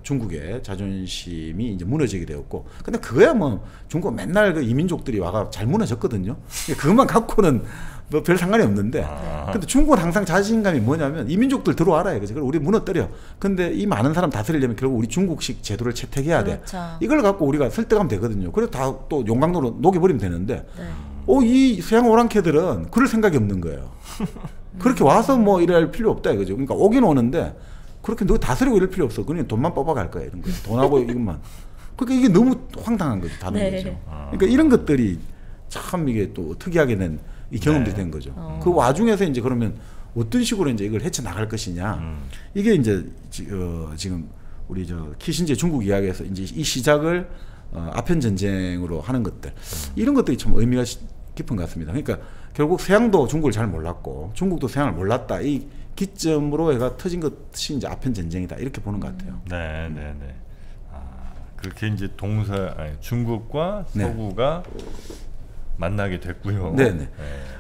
중국의 자존심이 이제 무너지게 되었고, 근데 그거야 뭐 중국 맨날 그 이민족들이 와가 잘 무너졌거든요. 그것만 갖고는 뭐 별 상관이 없는데, 근데 중국은 항상 자신감이 뭐냐면 이민족들 들어와라 이거지. 그리고 우리 무너뜨려. 근데 이 많은 사람 다스리려면 결국 우리 중국식 제도를 채택해야 돼. 이걸 갖고 우리가 설득하면 되거든요. 그래서 다 또 용광로로 녹여버리면 되는데, 이 서양 오랑캐들은 그럴 생각이 없는 거예요. 그렇게 와서 뭐 이럴 필요 없다 이거죠. 그러니까 오긴 오는데. 그렇게 너 다스리고 이럴 필요 없어. 그냥 돈만 뽑아갈 거야 이런 거. 돈하고 이것만. 그러니까 이게 너무 황당한 거죠. 다른 거죠. 그러니까 이런 것들이 참 이게 또 특이하게 된 이 경험들이 된 거죠. 그 와중에서 이제 그러면 어떤 식으로 이제 이걸 헤쳐 나갈 것이냐. 이게 이제 지금 우리 키신저 중국 이야기에서 이제 이 시작을 아편 전쟁으로 하는 것들, 이런 것들이 참 의미가 깊은 것 같습니다. 그러니까 결국 서양도 중국을 잘 몰랐고 중국도 서양을 몰랐다. 이 기점으로 해가 터진 것이 이제 아편 전쟁이다. 이렇게 보는 것 같아요. 네, 네, 네. 그렇게 이제 중국과 서구가 만나게 됐고요. 네, 네.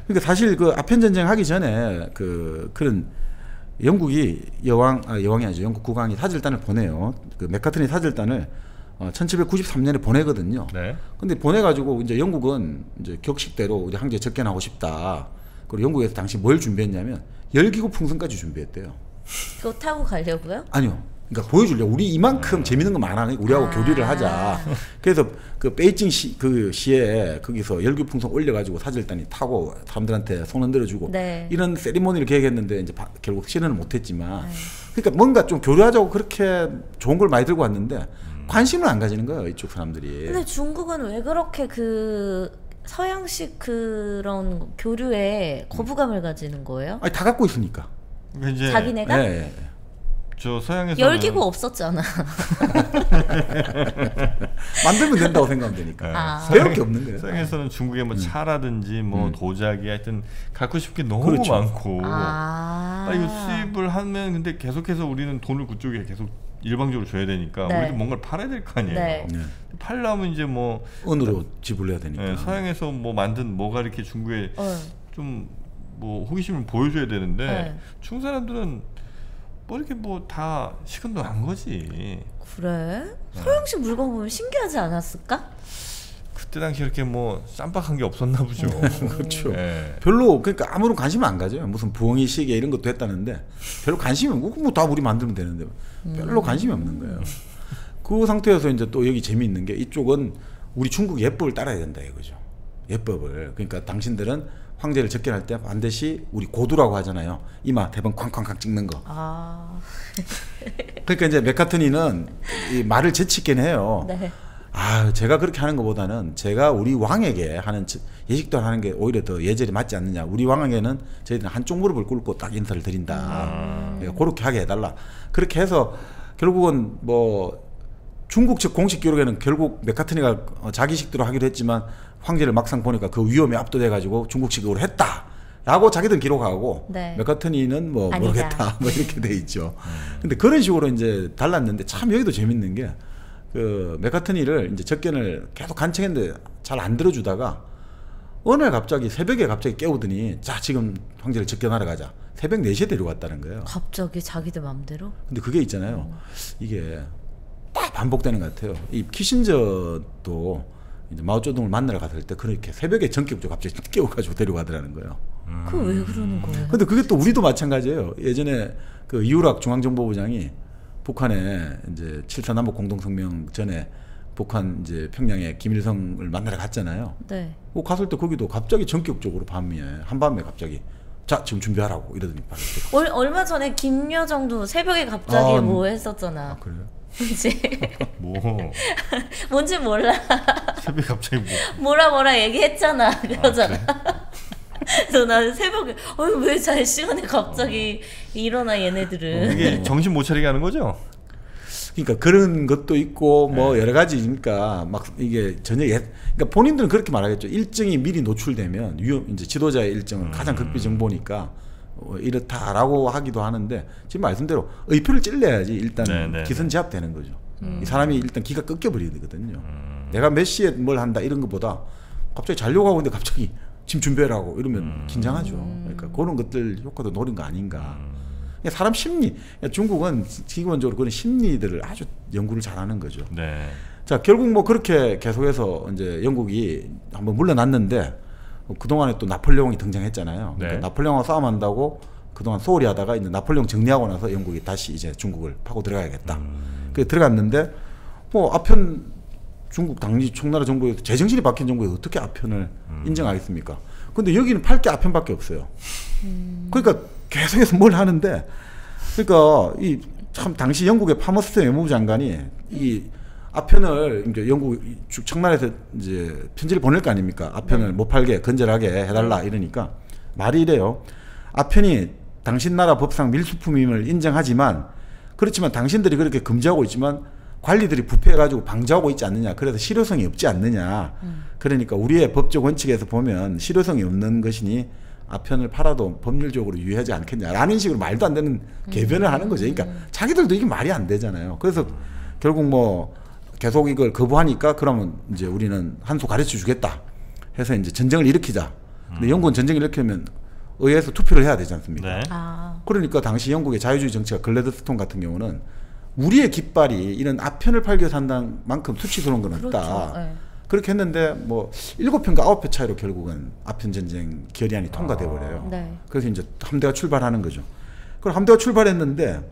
그러니까 사실 그 아편 전쟁 하기 전에 그런 영국이 여왕이 아니죠. 영국 국왕이 사절단을 보내요. 그 맥카트니 사절단을 1793년에 보내거든요. 네. 근데 보내가지고 이제 영국은 이제 격식대로 이제 황제 접견하고 싶다. 그리고 영국에서 당시 뭘 준비했냐면 열기구 풍선까지 준비했대요. 그거 타고 가려고요? 아니요. 그러니까 보여주려고 우리 이만큼 재밌는 거 많아. 우리하고 교류를 하자. 그래서 그 베이징 시에 거기서 열기구 풍선 올려가지고 사절단이 타고 사람들한테 손 흔들어주고 네. 이런 세리머니를 계획했는데 이제 결국 실현은 못했지만, 그러니까 뭔가 좀 교류하자고 그렇게 좋은 걸 많이 들고 왔는데 관심을 안 가지는 거예요, 이쪽 사람들이. 근데 중국은 왜 그렇게 그 서양식 그런 교류에 거부감을 가지는 거예요? 아니, 다 갖고 있으니까. 이제 자기네가? 네. 저 서양에서는 열기구 없었잖아. 만들면 된다고 생각하면 되니까. 배울 게 없는 거예요. 서양에서는 중국의 뭐 차라든지 뭐 도자기 하여튼 갖고 싶은 게 너무 그렇죠. 많고 이거 수입을 하면 근데 계속해서 우리는 돈을 그쪽에 계속 일방적으로 줘야 되니까 네. 우리도 뭔가를 팔아야 될 거 아니에요. 네. 팔려면 이제 뭐 은으로 지불해야 되니까. 네, 서양에서 뭐 만든 뭐가 이렇게 중국에 좀 뭐 호기심을 보여줘야 되는데 중국 사람들은 뭐 이렇게 뭐 다 시큰도 안 거지. 그래? 서양식 물건 보면 신기하지 않았을까? 그때 당시 이렇게 뭐 쌈박한 게 없었나 보죠. 그렇죠. 네. 별로 그러니까 아무런 관심을 안 가져요. 무슨 부엉이 시계 이런 것도 했다는데 별로 관심이 없고 뭐 다 우리 만들면 되는데 별로 관심이 없는 거예요. 그 상태에서 이제 또 여기 재미있는 게 이쪽은 우리 중국 예법을 따라야 된다 이거죠. 예법을. 그러니까 당신들은 황제를 접견할 때 반드시 우리 고두라고 하잖아요. 이마 대번 쾅쾅쾅 찍는 거. 그러니까 이제 맥카트니는 이 말을 재치있긴 해요. 네. 제가 그렇게 하는 것보다는 제가 우리 왕에게 하는 예식도 하는 게 오히려 더 예절이 맞지 않느냐. 우리 왕에게는 저희들은 한쪽 무릎을 꿇고 딱 인사를 드린다. 그러니까 그렇게 하게 해달라. 그렇게 해서 결국은 뭐 중국 측 공식 기록에는 결국 맥카트니가 자기식대로 하기로 했지만 황제를 막상 보니까 그 위험에 압도돼가지고 중국식으로 했다라고 자기들은 기록하고 맥카트니는 뭐 아니다. 모르겠다 뭐 이렇게 돼 있죠. 근데 그런 식으로 이제 달랐는데 참 여기도 재밌는 게 그 맥카트니를 이제 접견을 계속 간청했는데 잘 안 들어주다가 어느 날 갑자기 새벽에 갑자기 깨우더니 자 지금 황제를 접견하러 가자. 새벽 4시에 데려갔다는 거예요. 갑자기 자기들 맘대로? 근데 그게 있잖아요. 이게 딱 반복되는 것 같아요. 이 키신저도 이제 마오쩌둥을 만나러 갔을 때 그렇게 새벽에 전격적으로 갑자기 깨워가지고 데려가더라는 거예요. 그 왜 그러는 거예요? 근데 그게 또 우리도 마찬가지예요. 예전에 그 이우락 중앙정보부장이 북한에 이제 7.4 남북 공동성명 전에 북한 이제 평양에 김일성을 만나러 갔잖아요. 네. 갔을 때 거기도 갑자기 전격적으로 한밤에 갑자기 자 지금 준비하라고 이러더니 얼마 전에 김여정도 새벽에 갑자기 뭐 했었잖아. 그래요? 그치? 뭐 뭔지 몰라. 새벽에 갑자기 뭐라 얘기했잖아. 그러잖아. 그래서 나는 새벽에 왜 잘 시간에 갑자기 일어나 얘네들은. 이게 정신 못 차리게 하는 거죠? 그러니까 그런 것도 있고 뭐 여러 가지니까 막 이게 전혀 그러니까 본인들은 그렇게 말하겠죠. 일정이 미리 노출되면 이제 지도자의 일정은 가장 극비 정보니까 이렇다라고 하기도 하는데 지금 말씀대로 의표를 찔러야지 일단 기선제압되는 거죠. 이 사람이 일단 기가 꺾여버리거든요. 내가 몇 시에 뭘 한다 이런 것보다 갑자기 자려고 하고 있는데 갑자기 지금 준비해라고 이러면 긴장하죠. 그러니까 그런 것들 효과도 노린 거 아닌가. 사람 심리, 중국은 기본적으로 그런 심리들을 아주 연구를 잘하는 거죠. 네. 자, 결국 뭐 그렇게 계속해서 이제 영국이 한번 물러났는데 그동안에 또 나폴레옹이 등장했잖아요. 그러니까 나폴레옹하고 싸움한다고 그동안 소홀히 하다가 이제 나폴레옹 정리하고 나서 영국이 다시 이제 중국을 파고 들어가야겠다. 그래 들어갔는데 뭐 아편 중국 당시 총나라 정부에서 제정신이 박힌 정부에서 어떻게 아편을 인정하겠습니까? 근데 여기는 팔 게 아편밖에 없어요. 그러니까 계속해서 뭘 하는데, 그러니까 이 참 당시 영국의 파머스턴 외무부 장관이 이 아편을 이제 영국 청나라에서 이제 편지를 보낼 거 아닙니까? 아편을 못 팔게 건절하게 해달라 이러니까 말이 이래요. 아편이 당신 나라 법상 밀수품임을 인정하지만 그렇지만 당신들이 그렇게 금지하고 있지만 관리들이 부패해가지고 방조하고 있지 않느냐. 그래서 실효성이 없지 않느냐. 그러니까 우리의 법적 원칙에서 보면 실효성이 없는 것이니 아편을 팔아도 법률적으로 유효하지 않겠냐라는 식으로 말도 안 되는 개변을 하는 거죠. 그러니까 자기들도 이게 말이 안 되잖아요. 그래서 결국 뭐 계속 이걸 거부하니까 그러면 이제 우리는 한 수 가르쳐 주겠다 해서 이제 전쟁을 일으키자. 근데 영국은 전쟁을 일으키면 의회에서 투표를 해야 되지 않습니까? 네. 그러니까 당시 영국의 자유주의 정치가 글래드스톤 같은 경우는 우리의 깃발이 이런 아편을 팔기 위해서 한다는 만큼 수치스러운 건 없다. 그렇죠. 네. 그렇게 했는데 뭐 7표인가 9표 차이로 결국은 아편 전쟁 결의안이 통과돼 버려요. 네. 그래서 이제 함대가 출발하는 거죠. 그럼 함대가 출발했는데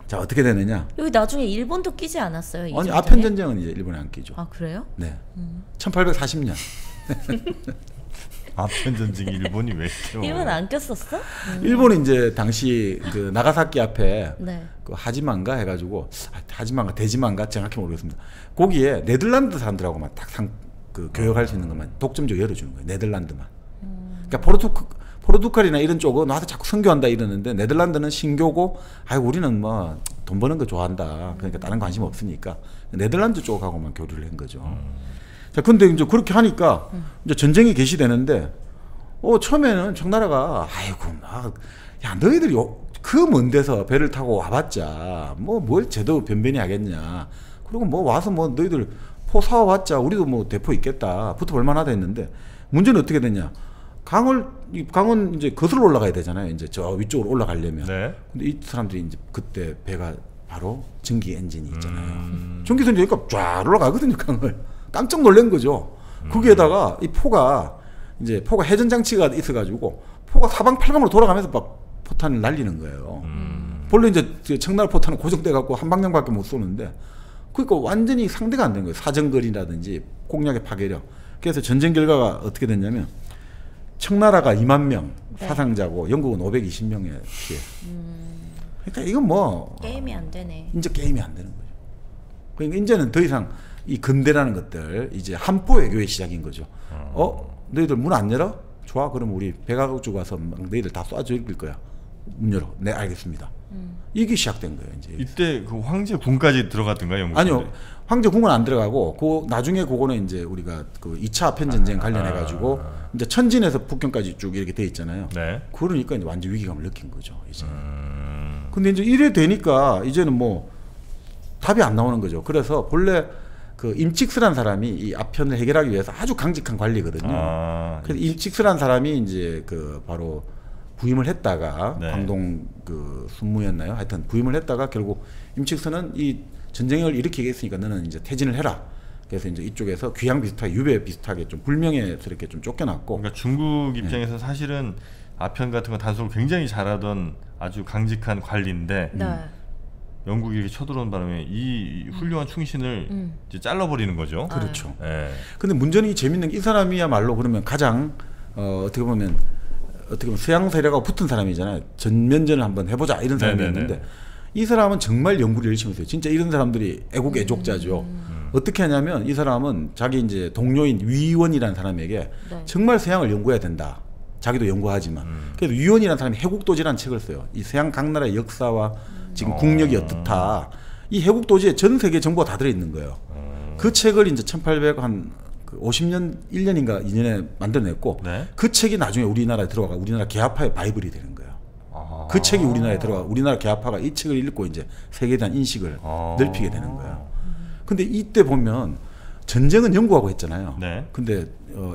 자 어떻게 되느냐? 여기 나중에 일본도 끼지 않았어요? 이 아니 아편 전쟁은 이제 일본에 안 끼죠. 아 그래요? 네. 1840년. 아편 전쟁이 일본이 왜 껴? 일본 안 꼈었어? 일본이 이제 당시 그 나가사키 앞에 네. 그 하지만가 해가지고 하지만가 대지만가 정확히 모르겠습니다. 거기에 네덜란드 사람들하고만 딱 그 교역할 수 있는 것만 독점적으로 열어주는 거예요. 네덜란드만. 그러니까 포르투갈이나 이런 쪽은 나도 자꾸 선교한다 이러는데 네덜란드는 신교고 아이고 우리는 뭐 돈 버는 거 좋아한다. 그러니까 다른 관심 없으니까 네덜란드 쪽하고만 교류를 한 거죠. 자, 근데 이제 그렇게 하니까 이제 전쟁이 개시되는데 처음에는 청나라가 아이고 야 너희들이 그 먼 데서 배를 타고 와봤자 뭐 뭘 제대로 변변히 하겠냐. 그리고 뭐 와서 뭐 너희들 포 사와봤자 우리도 뭐 대포 있겠다. 붙어볼만하다 했는데 문제는 어떻게 됐냐. 강은 이제 거슬러 올라가야 되잖아요. 이제 저 위쪽으로 올라가려면. 네. 근데 이 사람들이 이제 그때 배가 바로 전기 엔진이 있잖아요. 전기 엔진이니까 쫙 올라가거든요, 강을. 깜짝 놀란 거죠. 거기에다가 이 포가 회전 장치가 있어가지고 포가 사방팔방으로 돌아가면서 막 포탄을 날리는 거예요. 본래 이제 청나라 포탄은 고정돼 갖고 한 방향밖에 못 쏘는데, 그러니까 완전히 상대가 안 된 거예요. 사정거리라든지 공략의 파괴력. 그래서 전쟁 결과가 어떻게 됐냐면 청나라가 2만 명 사상자고 영국은 520명의 피해. 그러니까 이건 뭐 게임이 안 되네. 이제 게임이 안 되는 거죠. 그러니까 이제는 더 이상 이 근대라는 것들 이제 한포 외교의 시작인 거죠. 너희들 문 안 열어? 좋아. 그럼 우리 배가지고 와서 막 너희들 다 쏴 죽일 거야. 문 열어. 네, 알겠습니다. 이게 시작된 거예요. 이제 이때 그 황제궁까지 들어갔던가요? 영국? 아니요. 황제궁은 안 들어가고 나중에 그거는 이제 우리가 그 2차 아편 전쟁 관련해 가지고 이제 천진에서 북경까지 쭉 이렇게 돼 있잖아요. 네. 그러니까 이제 완전 위기감을 느낀 거죠. 이제. 근데 이제 이래 되니까 이제는 뭐 답이 안 나오는 거죠. 그래서 본래 그 임칙스란 사람이 이 아편을 해결하기 위해서 아주 강직한 관리거든요. 그래서 임칙스란 사람이 이제 그 바로 부임을 했다가 네. 광동 그 순무였나요? 하여튼 부임을 했다가 결국 임칙스는 이 전쟁을 일으키겠으니까 너는 이제 퇴진을 해라. 그래서 이제 이쪽에서 귀양 비슷하게 유배 비슷하게 좀 불명예스럽게 좀 쫓겨났고. 그러니까 중국 입장에서 사실은 아편 같은 거 단속을 굉장히 잘하던 아주 강직한 관리인데 영국이 이렇게 쳐들어온 바람에 이 훌륭한 충신을 이제 잘라버리는 거죠. 그렇죠. 네. 근데 문제는 이 재밌는 게 이 사람이야말로 그러면 가장 어떻게 보면 서양 세력하고 붙은 사람이잖아요. 전면전을 한번 해보자 이런 사람이었는데 이 사람은 정말 연구를 열심히 했어요. 진짜 이런 사람들이 애국 애족자죠. 어떻게 하냐면 이 사람은 자기 이제 동료인 위원이라는 사람에게 정말 서양을 연구해야 된다. 자기도 연구하지만 그래서 위원이라는 사람이 해국도지라는 책을 써요. 이 서양 각 나라의 역사와 지금 국력이 어떻다. 이 해국도지에 전 세계 정보가 다 들어있는 거예요. 그 책을 이제 1850년 1년인가 2년에 만들어냈고 그 책이 나중에 우리나라에 들어가 우리나라 개화파의 바이블이 되는 거예요. 그 책이 우리나라에 들어가 우리나라 개화파가 이 책을 읽고 이제 세계에 대한 인식을 넓히게 되는 거예요. 근데 이때 보면 전쟁은 영국하고 했잖아요. 근데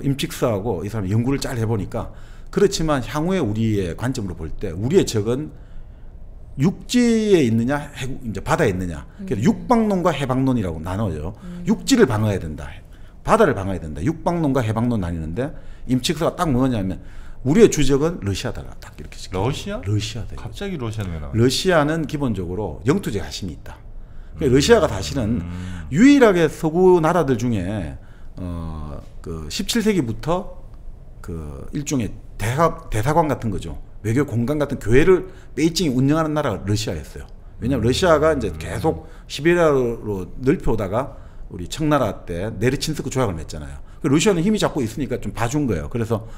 임칙스하고 이 사람이 연구를 잘 해보니까 그렇지만 향후에 우리의 관점으로 볼 때 우리의 적은 육지에 있느냐 이제 바다에 있느냐. 그래서 육방론과 해방론이라고 나눠요. 육지를 방어해야 된다. 바다를 방어해야 된다. 육방론과 해방론 나뉘는데 임칙스가 딱 뭐냐면 우리의 주적은 러시아다. 딱 이렇게 러시아? 러시아다. 갑자기 러시아는 왜 나와요? 러시아는 기본적으로 영투제 가심이 있다. 그러니까 러시아가 사실은 유일하게 서구 나라들 중에 그 17세기부터 그 일종의 대사관 같은 거죠. 외교 공간 같은 교회를 베이징이 운영하는 나라가 러시아였어요. 왜냐하면 러시아가 이제 계속 시베리아로 넓혀오다가 우리 청나라 때 네르친스크 조약을 맺잖아요. 러시아는 힘이 잡고 있으니까 좀 봐준 거예요. 그래서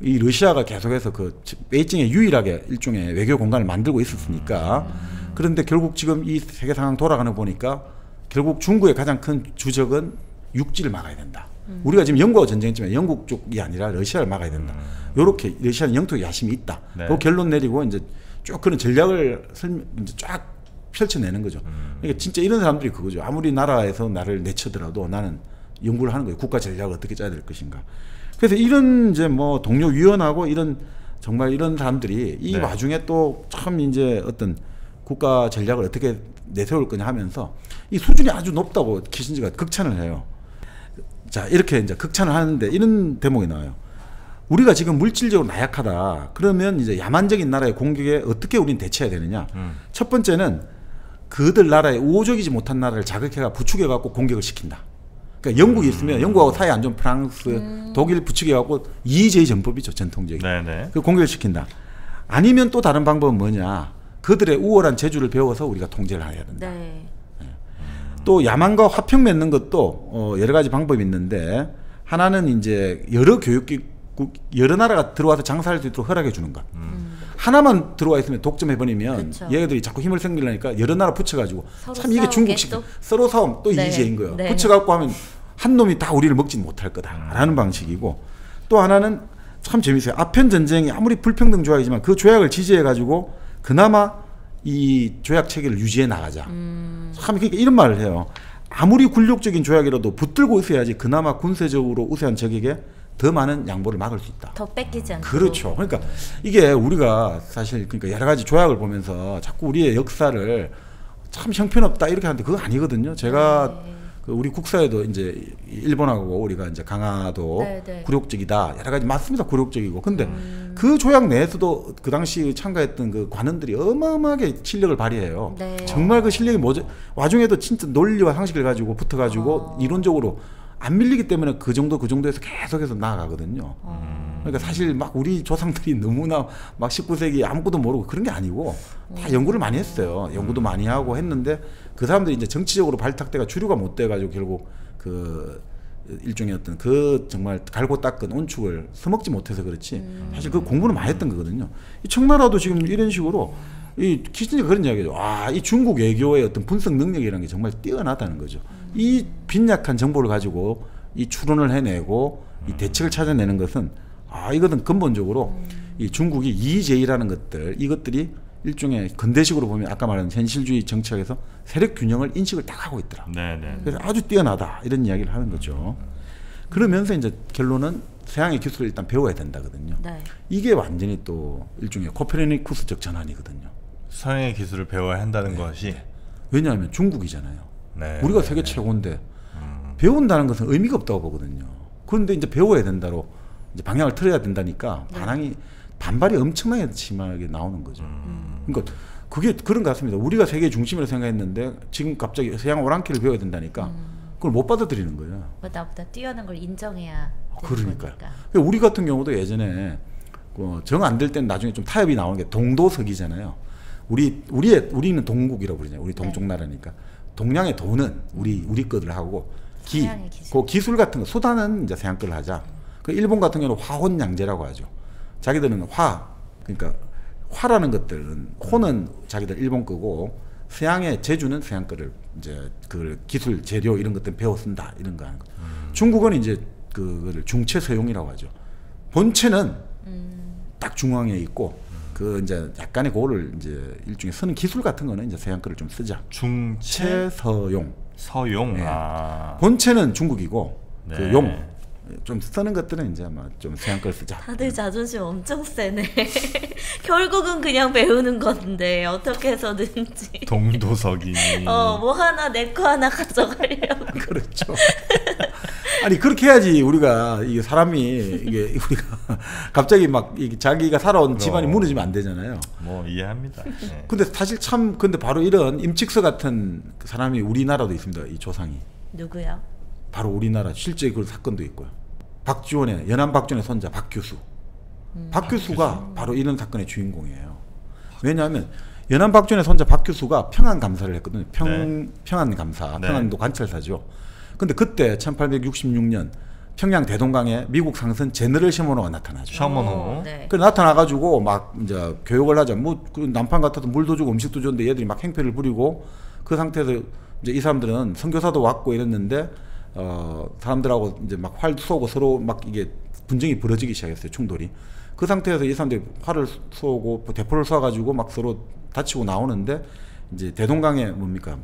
이 러시아가 계속해서 그 베이징에 유일하게 일종의 외교 공간을 만들고 있었으니까 그런데 결국 지금 이 세계 상황 돌아가는 거 보니까 결국 중국의 가장 큰 주적은 육지를 막아야 된다. 우리가 지금 영국하고 전쟁했지만 영국 쪽이 아니라 러시아를 막아야 된다. 요렇게 러시아는 영토에 야심이 있다. 네. 그 결론 내리고 이제 쭉 그런 전략을 이제 쫙 펼쳐내는 거죠. 그러니까 진짜 이런 사람들이 그거죠. 아무리 나라에서 나를 내쳐더라도 나는 연구를 하는 거예요. 국가 전략을 어떻게 짜야 될 것인가. 그래서 이런 이제 뭐 동료 위원하고 이런 정말 이런 사람들이 이 네. 와중에 또 참 이제 어떤 국가 전략을 어떻게 내세울 거냐 하면서 이 수준이 아주 높다고 키신저가 극찬을 해요. 자, 이렇게 이제 극찬을 하는데 이런 대목이 나와요. 우리가 지금 물질적으로 나약하다. 그러면 이제 야만적인 나라의 공격에 어떻게 우리는 대처해야 되느냐. 첫 번째는 그들 나라의 우호적이지 못한 나라를 자극해가 부추겨갖고 공격을 시킨다. 그러니까 영국이 있으면 영국하고 사이 안 좋은 프랑스, 독일 부추겨갖고 이의제의 전법이죠. 전통적인. 네네. 그 공격을 시킨다. 아니면 또 다른 방법은 뭐냐. 그들의 우월한 재주를 배워서 우리가 통제를 해야 된다. 네. 또 야만과 화평 맺는 것도 여러 가지 방법이 있는데 하나는 이제 여러 교육기구 여러 나라가 들어와서 장사할 수 있도록 허락해 주는 것. 하나만 들어와 있으면 독점해버리면 그쵸. 얘네들이 자꾸 힘을 생기려니까 여러 나라 붙여가지고 서로 참 이게 중국식 또? 서로 싸움 또 네. 이의제인 거예요. 네. 붙여갖고 하면 한 놈이 다 우리를 먹지는 못할 거다라는 방식이고 또 하나는 참 재밌어요. 아편 전쟁이 아무리 불평등 조약이지만 그 조약을 지지해가지고 그나마 이 조약 체계를 유지해 나가자. 참 그러니까 이런 말을 해요. 아무리 굴욕적인 조약이라도 붙들고 있어야지 그나마 군사적으로 우세한 적에게 더 많은 양보를 막을 수 있다. 더 뺏기지 않고. 그렇죠. 그러니까 이게 우리가 사실 그러니까 여러 가지 조약을 보면서 자꾸 우리의 역사를 참 형편없다 이렇게 하는데 그거 아니거든요. 제가 그 우리 국사에도 이제 일본하고 우리가 이제 강화도 네. 굴욕적이다 여러 가지 맞습니다. 굴욕적이고 근데 그 조약 내에서도 그 당시 참가했던 그 관원들이 어마어마하게 실력을 발휘해요. 네. 정말 그 실력이 뭐죠? 와중에도 진짜 논리와 상식을 가지고 붙어가지고 이론적으로 안 밀리기 때문에 그 정도에서 계속해서 나아가거든요. 그러니까 사실 막 우리 조상들이 너무나 막 19세기 아무것도 모르고 그런 게 아니고 다 연구를 많이 했어요. 연구도 많이 하고 했는데 그 사람들이 이제 정치적으로 발탁돼가 주류가 못 돼가지고 결국 그 일종의 어떤 그 정말 갈고 닦은 온축을 써먹지 못해서 그렇지 사실 그 공부는 많이 했던 거거든요. 이 청나라도 지금 이런 식으로 이 키신저가 그런 이야기죠. 아, 이 중국 외교의 어떤 분석 능력이라는 게 정말 뛰어나다는 거죠. 이 빈약한 정보를 가지고 이 추론을 해내고 이 대책을 찾아내는 것은 이것은 근본적으로 이 중국이 이의제의라는 것들 이것들이 일종의 근대식으로 보면 아까 말한 현실주의 정책에서 세력 균형을 인식을 딱 하고 있더라. 네네. 그래서 아주 뛰어나다 이런 이야기를 하는 거죠. 그러면서 이제 결론은 서양의 기술을 일단 배워야 된다거든요. 네. 이게 완전히 또 일종의 코페르니쿠스적 전환이거든요. 서양의 기술을 배워야 한다는 것이 왜냐하면 중국이잖아요. 네. 우리가 세계 최고인데 배운다는 것은 의미가 없다고 보거든요. 그런데 이제 배워야 된다로 이제 방향을 틀어야 된다니까 반발이 엄청나게 심하게 나오는 거죠. 그러니까 그게 그런 것 같습니다. 우리가 세계 중심이라고 생각했는데 지금 갑자기 서양 오랑캐를 배워야 된다니까 그걸 못 받아들이는 거예요. 나보다 뛰어난 걸 인정해야 되는 그러니까요. 거니까. 우리 같은 경우도 예전에 정 안 될 때는 나중에 좀 타협이 나오는 게 동도석이잖아요. 우리는 동국이라고 그러잖아요. 우리 동쪽 나라니까. 동양의 도는 우리 거들 하고 서양의 기술. 그 기술 같은 거 수단은 이제 서양 거를 하자. 그 일본 같은 경우는 화혼양제라고 하죠. 자기들은 그러니까 화라는 것들은 호는 자기들 일본 거고 서양의 제주는 서양 거를 이제 그 기술 재료 이런 것들 배워 쓴다 이런 거 하는 거. 중국은 이제 그거를 중체서용이라고 하죠. 본체는 딱 중앙에 있고 그 이제 약간의 그거를 이제 일종의 쓰는 기술 같은 거는 이제 서양 거를 좀 쓰자. 중체서용. 서용. 네. 본체는 중국이고 네. 그 용. 좀 쓰는 것들은 이제 아마 좀 서양 걸 쓰자. 다들 자존심 엄청 세네. 결국은 그냥 배우는 건데 어떻게 해서든지. 동도석이. 뭐 하나 내 거 하나 가져가려고. 그렇죠. 아니 그렇게 해야지 우리가 이게 사람이 이게 우리가 갑자기 막 자기가 살아온 집안이 무너지면 안 되잖아요. 뭐 이해합니다. 네. 근데 사실 참 근데 바로 이런 임칙서 같은 그 사람이 우리나라도 있습니다. 이 조상이. 누구요? 바로 우리나라 실제 그 사건도 있고요. 연안 박지원의 손자 박규수. 박규수가 바로 이런 사건의 주인공이에요. 왜냐하면 연안 박지원의 손자 박규수가 평안 감사를 했거든요. 평안 감사, 네. 평안도 관찰사죠. 근데 그때 1866년 평양 대동강에 미국 상선 제너럴 셔먼호가 나타나죠. 셔먼호. 네. 그 나타나가지고 막 이제 교육을 하자. 뭐 그 남판 같아도 물도 주고 음식도 줬는데 얘들이 막 행패를 부리고 그 상태에서 이제 이 사람들은 선교사도 왔고 이랬는데 사람들하고 이제 막 활 쏘고 서로 막 이게 분쟁이 벌어지기 시작했어요. 충돌이. 그 상태에서 이 사람들이 활을 쏘고 대포를 쏴가지고 막 서로 다치고 나오는데 이제 대동강에 뭡니까?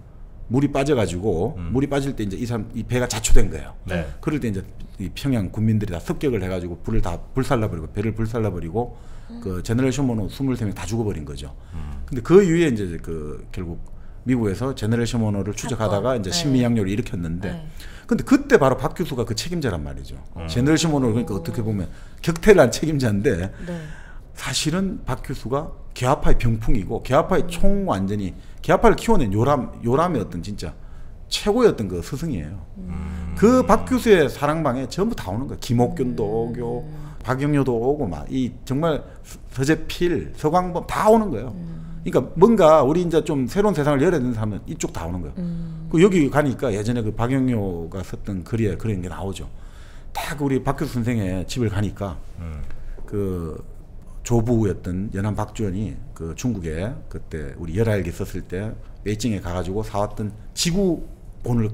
물이 빠져가지고 물이 빠질 때 이제 이 배가 자초된 거예요. 네. 그럴 때 이제 이 평양 군민들이 다 습격을 해가지고 불을 다 불살라버리고 배를 불살라버리고 그 제너럴 셔먼호 23명 다 죽어버린 거죠. 근데 그 이후에 이제 그 결국 미국에서 제너럴 셔먼호를 추적하다가 이제 신미양요를 일으켰는데 근데 그때 바로 박 교수가 그 책임자란 말이죠. 제너럴 셔먼호를 그러니까 어떻게 보면 격퇴를 한 책임자인데 사실은 박 교수가 계화파의 병풍이고 계화파의 총 완전히 계화파를 키워낸 요람의 어떤 진짜 최고의 어떤 그 스승이에요. 그 박 교수의 사랑방에 전부 다 오는 거예요. 김옥균도 오고 박영료도 오고 막 이 정말 서재필, 서광범 다 오는 거예요. 그러니까 뭔가 우리 이제 좀 새로운 세상을 열어야 되는 사람은 이쪽 다 오는 거예요. 그 여기 가니까 예전에 그 박영료가 썼던 글에 그런 게 나오죠. 딱 우리 박 교수 선생의 집을 가니까 그 조부였던 연안 박주원이 그 중국에 그때 우리 열알기 썼을 때 베이징에 가가지고 사왔던 지구본을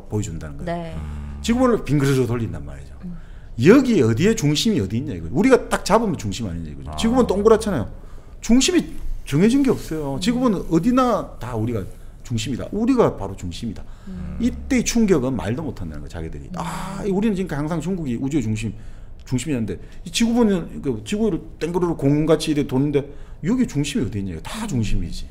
보여준다는 거예요. 네. 지구본을 빈 그릇으로 돌린단 말이죠. 여기 어디에 중심이 어디 있냐 이거. 우리가 딱 잡으면 중심 아니냐 이거죠. 지구본 동그랗잖아요. 중심이 정해진 게 없어요. 지구본은 어디나 다 우리가 중심이다. 우리가 바로 중심이다. 이때의 충격은 말도 못한다는 거예요. 자기들이. 우리는 지금 항상 중국이 우주의 중심이었는데 이 지구본은 그 지구를 땡그르르 공같이 이렇게 도는데 여기 중심이 어디 있냐. 다 중심이지.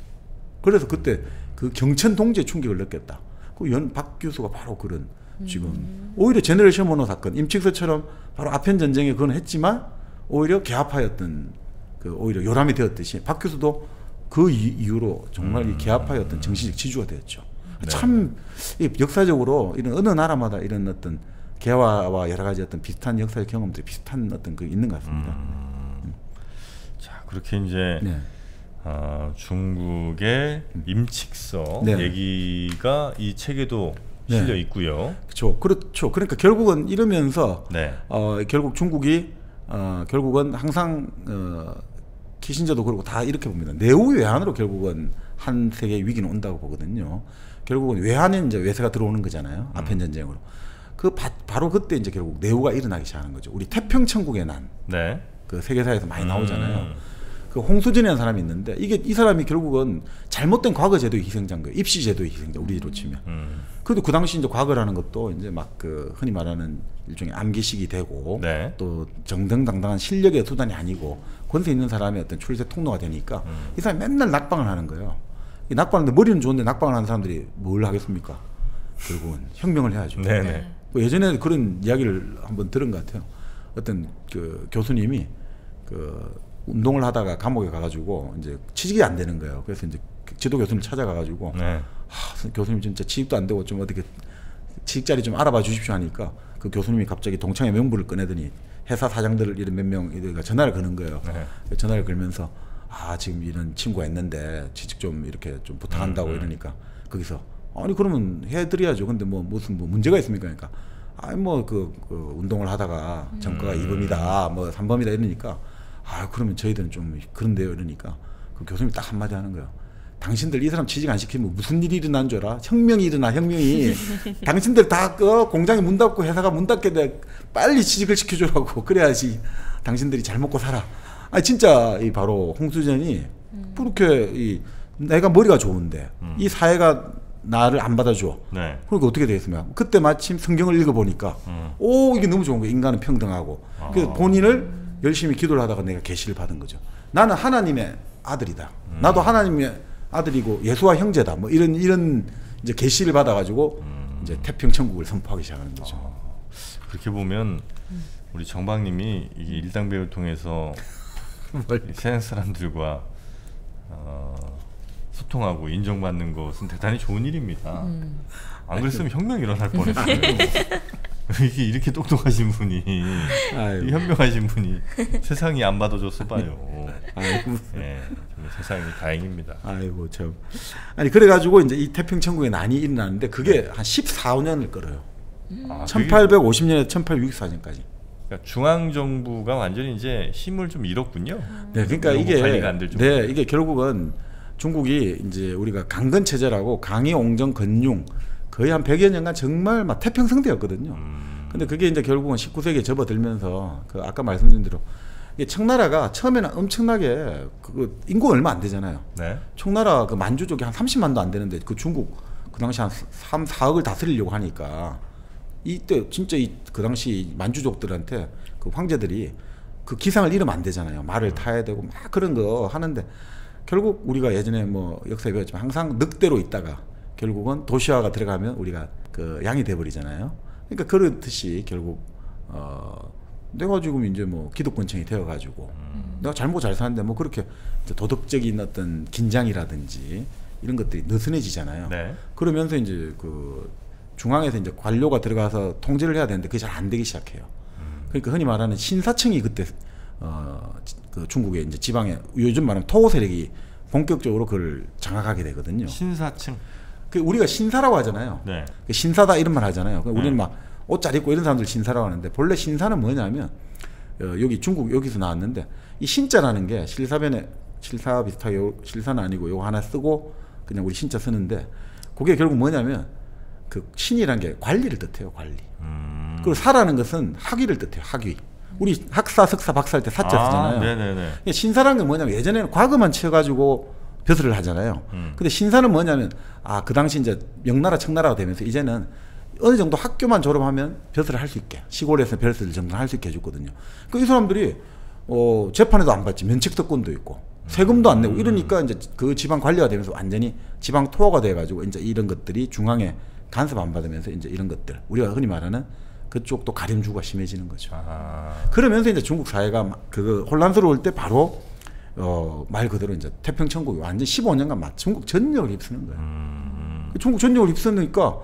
그래서 그때 그 경천 동지의 충격을 느꼈다. 그 박 교수가 바로 그런 지금 오히려 제너럴 셔먼호 사건 임칙서처럼 바로 아편 전쟁에 그건 했지만 오히려 계화파였던 그 오히려 요람이 되었듯이 박 교수도 그 이후로 정말 이 계화파의 어떤 정신적 지주가 되었죠. 네. 참 역사적으로 이런 어느 나라마다 이런 어떤 개화와 여러 가지 어떤 비슷한 역사의 경험들이 비슷한 어떤 그 있는 것 같습니다. 자, 그렇게 이제 중국의 임칙서 네. 얘기가 이 책에도 실려 있고요. 그렇죠. 그러니까 결국은 이러면서 네. 결국 중국이 결국은 항상 키신저도 그러고 다 이렇게 봅니다. 내후 외환으로 결국은 한 세계의 위기는 온다고 보거든요. 결국은 외환에 이제 외세가 들어오는 거잖아요. 아편 전쟁으로. 바로 그때 이제 결국 내후가 일어나기 시작하는 거죠. 우리 태평천국의 난. 네. 그 세계사에서 많이 나오잖아요. 그 홍수진이라는 사람이 있는데 이 사람이 결국은 잘못된 과거 제도의 희생자인 거예요. 입시 제도의 희생자 우리로 치면. 그래도 그 당시 이제 과거라는 것도 이제 막 그 흔히 말하는 일종의 암기식이 되고 네. 또 정정당당한 실력의 수단이 아니고 권세 있는 사람의 어떤 출세 통로가 되니까 이 사람이 맨날 낙방을 하는 거예요. 이 낙방하는데 머리는 좋은데 낙방을 하는 사람들이 뭘 하겠습니까? 결국은 혁명을 해야죠. 네네. 예전에 그런 이야기를 한번 들은 것 같아요. 어떤 그 교수님이 그 운동을 하다가 감옥에 가가지고 이제 취직이 안 되는 거예요. 그래서 이제 지도 교수님 찾아가가지고 네. 교수님 진짜 취직도 안 되고 좀 어떻게 취직 자리 좀 알아봐 주십시오 하니까 그 교수님이 갑자기 동창회 명부를 꺼내더니 회사 사장들 이런 몇 명이 전화를 거는 거예요. 네. 전화를 걸면서 지금 이런 친구가 있는데 취직 좀 이렇게 좀 부탁한다고 이러니까 거기서 아니 그러면 해드려야죠. 근데 뭐 무슨 뭐 문제가 있습니까? 그러니까 그 운동을 하다가 전과가 2범이다 뭐 3범이다 이러니까 그러면 저희들은 좀 그런데요 이러니까 그 교수님이 딱 한마디 하는 거예요. 당신들 이 사람 취직 안 시키면 무슨 일이 일어난 줄 알아? 혁명이 일어나 혁명이. 당신들 다 공장이 문 닫고 회사가 문 닫게 돼 빨리 취직을 시켜주라고. 그래야지 당신들이 잘 먹고 살아. 진짜 이 바로 홍수전이 그렇게 내가 머리가 좋은데 이 사회가 나를 안 받아줘. 네. 그러니까 어떻게 되겠습니까? 그때 마침 성경을 읽어보니까 이게 너무 좋은 거예요. 인간은 평등하고. 그래서 본인을 열심히 기도를 하다가 내가 계시를 받은 거죠. 나는 하나님의 아들이다. 나도 하나님의 아들이고 예수와 형제다. 뭐 이런 이제 계시를 받아가지고 이제 태평천국을 선포하기 시작하는 거죠. 그렇게 보면 우리 정박님이 이 일당백을 통해서 세상 사람들과 소통하고 인정받는 것은 대단히 좋은 일입니다. 안 그랬으면 혁명이 일어날 뻔했어요. 이렇게 똑똑하신 분이 이 현명하신 분이 세상이 안 받아줘서 봐요. 네, 세상이 다행입니다. 아이고 참. 그래가지고 이제 이 태평천국의 난이 일어나는데 그게 한 14년을 끌어요. 1850년에서 1864년까지. 그러니까 중앙 정부가 완전히 이제 힘을 좀 잃었군요. 네, 그러니까 이게 관리가 안 될 정도. 네, 이게 결국은 중국이 이제 우리가 강건 체제라고 강의, 옹정, 건융 거의 한 100여 년간 정말 막 태평성대였거든요. 근데 그게 이제 결국은 19세기에 접어들면서 그 아까 말씀드린 대로 이게 청나라가 처음에는 엄청나게 그 인구가 얼마 안 되잖아요. 네. 청나라 그 만주족이 한 30만도 안 되는데 그 중국 그 당시 한 3, 4억을 다스리려고 하니까 이때 진짜 그 당시 만주족들한테 그 황제들이 그 기상을 잃으면 안 되잖아요. 말을 타야 되고 막 그런 거 하는데 결국 우리가 예전에 뭐 역사에 배웠지만 항상 늑대로 있다가 결국은 도시화가 들어가면 우리가 그 양이 돼버리잖아요. 그러니까 그렇듯이 결국 내가 지금 이제 뭐 기득권층이 되어가지고 내가 잘 먹고 잘 사는데 뭐 그렇게 도덕적인 어떤 긴장이라든지 이런 것들이 느슨해지잖아요. 네. 그러면서 이제 그 중앙에서 이제 관료가 들어가서 통제를 해야 되는데 그게 잘 안 되기 시작해요. 그러니까 흔히 말하는 신사층이 그때 그 중국의 이제 지방에 요즘 말하는 토호 세력이 본격적으로 그걸 장악하게 되거든요. 신사층. 그 우리가 신사라고 하잖아요. 네. 그 신사다 이런 말 하잖아요. 우리는 막 옷 잘 입고 이런 사람들 신사라고 하는데 본래 신사는 뭐냐면 여기 중국 여기서 나왔는데 이 신자라는 게 실사변에 실사 비슷하게 실사는 아니고 요거 하나 쓰고 그냥 우리 신자 쓰는데 그게 결국 뭐냐면 그 신이란 게 관리를 뜻해요. 관리. 그리고 사라는 것은 학위를 뜻해요. 학위. 우리 학사, 석사, 박사 할 때 사자 쓰잖아요. 네네네. 신사라는 게 뭐냐면 예전에는 과거만 채워가지고 벼슬을 하잖아요. 근데 신사는 뭐냐면 그 당시 이제 명나라, 청나라가 되면서 이제는 어느 정도 학교만 졸업하면 벼슬을 할 수 있게 시골에서 벼슬을 정도 할 수 있게 해줬거든요. 이 사람들이 재판에도 안 받지 면책특권도 있고 세금도 안 내고 이러니까 이제 그 지방 관리가 되면서 완전히 지방 토호가 돼가지고 이제 이런 것들이 중앙에 간섭 안 받으면서 이제 이런 것들 우리가 흔히 말하는 그쪽도 가림주가 심해지는 거죠. 그러면서 이제 중국 사회가 그 혼란스러울 때 바로 말 그대로 이제 태평천국이 완전 15년간 중국 전역을 휩쓰는 거예요. 중국 전역을 휩쓰니까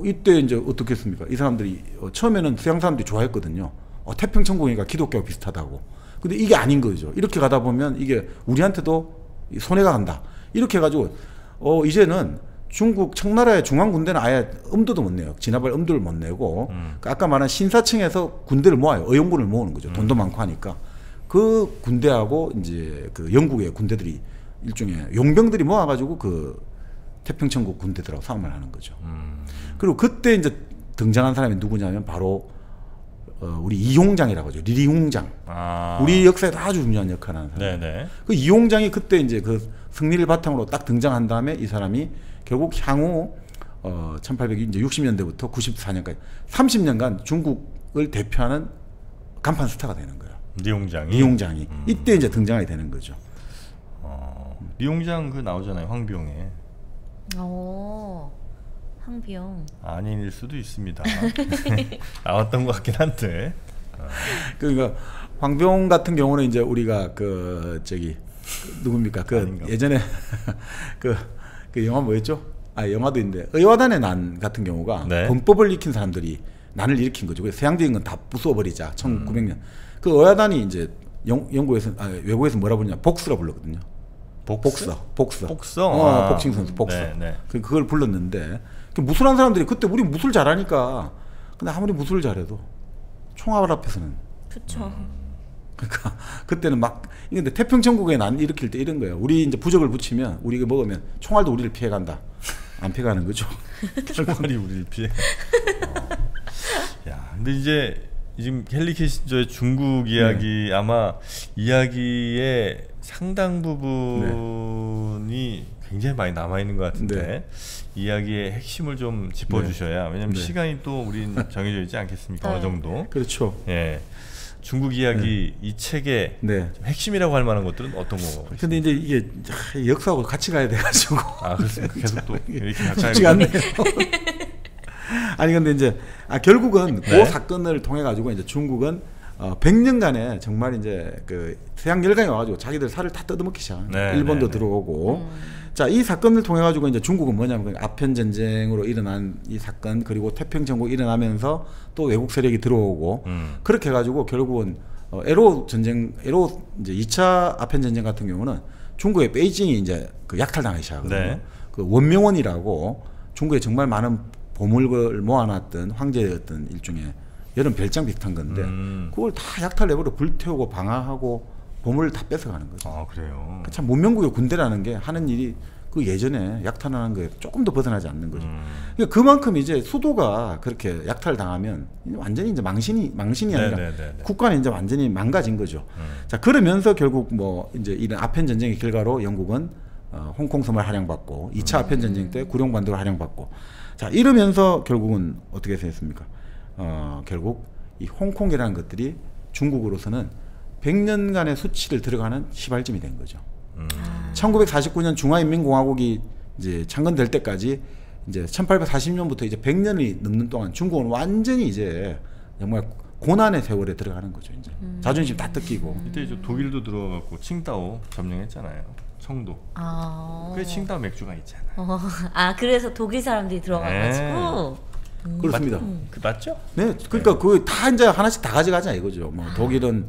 이때 이제 어떻게 했습니까? 이 사람들이 처음에는 서양 사람들이 좋아했거든요. 태평천국이니까 기독교와 비슷하다고. 근데 이게 아닌 거죠. 이렇게 가다 보면 이게 우리한테도 손해가 간다. 이렇게 해가지고 이제는 중국 청나라의 중앙군대는 아예 엄두도 못 내요. 진압할 엄두를 못 내고 아까 말한 신사층에서 군대를 모아요. 의용군을 모으는 거죠. 돈도 많고 하니까 그 군대하고 이제 그 영국의 군대들이 일종의 용병들이 모아가지고 그 태평천국 군대들하고 싸움을 하는 거죠. 그리고 그때 이제 등장한 사람이 누구냐면 바로 우리 이홍장이라고 하죠. 리리홍장. 우리 역사에도 아주 중요한 역할을 하는 사람. 네네. 그 이홍장이 그때 이제 그 승리를 바탕으로 딱 등장한 다음에 이 사람이 결국 향후 1860년대부터 94년까지 30년간 중국을 대표하는 간판 스타가 되는 거예요. 리홍장이 이때 이제 등장하게 되는 거죠. 리홍장 그 나오잖아요. 황비용에. 황비용. 아닐 수도 있습니다. 나왔던 것 같긴 한데. 그러니까 황비용 같은 경우는 이제 우리가 누굽니까? 예전에 그 영화 뭐였죠? 영화도 있는데 의화단의 난 같은 경우가 네. 범법을 익힌 사람들이 난을 일으킨 거죠. 그래서 서양적인 건 다 부숴버리자. 1900년. 그 의화단이 이제 외국에서 뭐라 부르냐? 복수라 불렀거든요. 복서. 복싱 선수 복서. 네. 그걸 불렀는데 무술한 사람들이 그때 우리 무술 잘하니까 근데 아무리 무술을 잘해도 총알 앞에서는 그렇죠. 그러니까 그때는 막 근데 태평천국에 난 일으킬 때 이런 거예요. 우리 이제 부적을 붙이면 우리가 먹으면 총알도 우리를 피해간다. 안 피해가는 거죠. 총알이 우리를 피해. 야, 근데 이제 지금 헨리 키신저의 중국 이야기 아마 이야기의 상당 부분이 굉장히 많이 남아 있는 것 같은데 이야기의 핵심을 좀 짚어주셔야 왜냐하면 시간이 또 우린 정해져 있지 않겠습니까? 어느 정도. 그렇죠. 예. 중국 이야기 이 책의 핵심이라고 할 만한 것들은 어떤 거? 근데 이제 이게 역사하고 같이 가야 돼가지고. 그렇습니까? 계속 또 이렇게 가까이. 쉽지가 않네요. 아니 근데 이제 결국은 그 사건을 통해 가지고 이제 중국은 100년간에 정말 이제 그 서양 열강이 와가지고 자기들 살을 다 뜯어먹기 시작. 일본도 들어오고. 자, 이 사건을 통해 가지고 이제 중국은 뭐냐면 아편 전쟁으로 일어난 이 사건 그리고 태평천국 일어나면서 또 외국 세력이 들어오고 그렇게 해가지고 결국은 에로 이제 2차 아편 전쟁 같은 경우는 중국의 베이징이 이제 그 약탈당하기 시작하거든요. 그 원명원이라고 중국에 정말 많은 보물을 모아놨던 황제의 어떤 일종의 여름 별장 비슷한 건데 그걸 다 약탈해버려 불태우고 방화하고 보물을 다 뺏어가는 거죠. 아 그래요. 참 문명국의 군대라는 게 하는 일이 그 예전에 약탈하는 거에 조금 더 벗어나지 않는 거죠. 그러니까 그만큼 이제 수도가 그렇게 약탈당하면 완전히 이제 망신이 아니라 국가는 이제 완전히 망가진 거죠. 자 그러면서 결국 뭐 이제 이런 아편 전쟁의 결과로 영국은 홍콩 섬을 할양받고 2차 아편 전쟁 때 구룡반도를 할양받고 자 이러면서 결국은 어떻게 됐습니까? 결국 이 홍콩이라는 것들이 중국으로서는 100년간의 수치를 들어가는 시발점이 된 거죠. 1949년 중화인민공화국이 이제 창건될 때까지 이제 1840년부터 이제 100년이 넘는 동안 중국은 완전히 이제 정말 고난의 세월에 들어가는 거죠. 이제 자존심 다 뜯기고. 이때 이제 독일도 들어갔고 칭다오 점령했잖아요. 청도. 그래 칭다오 맥주가 있잖아요. 아 그래서 독일 사람들이 들어가가지고. 그렇습니다. 맞죠? 네, 그러니까 그 다 이제 하나씩 다 가져가자 이거죠. 뭐 독일은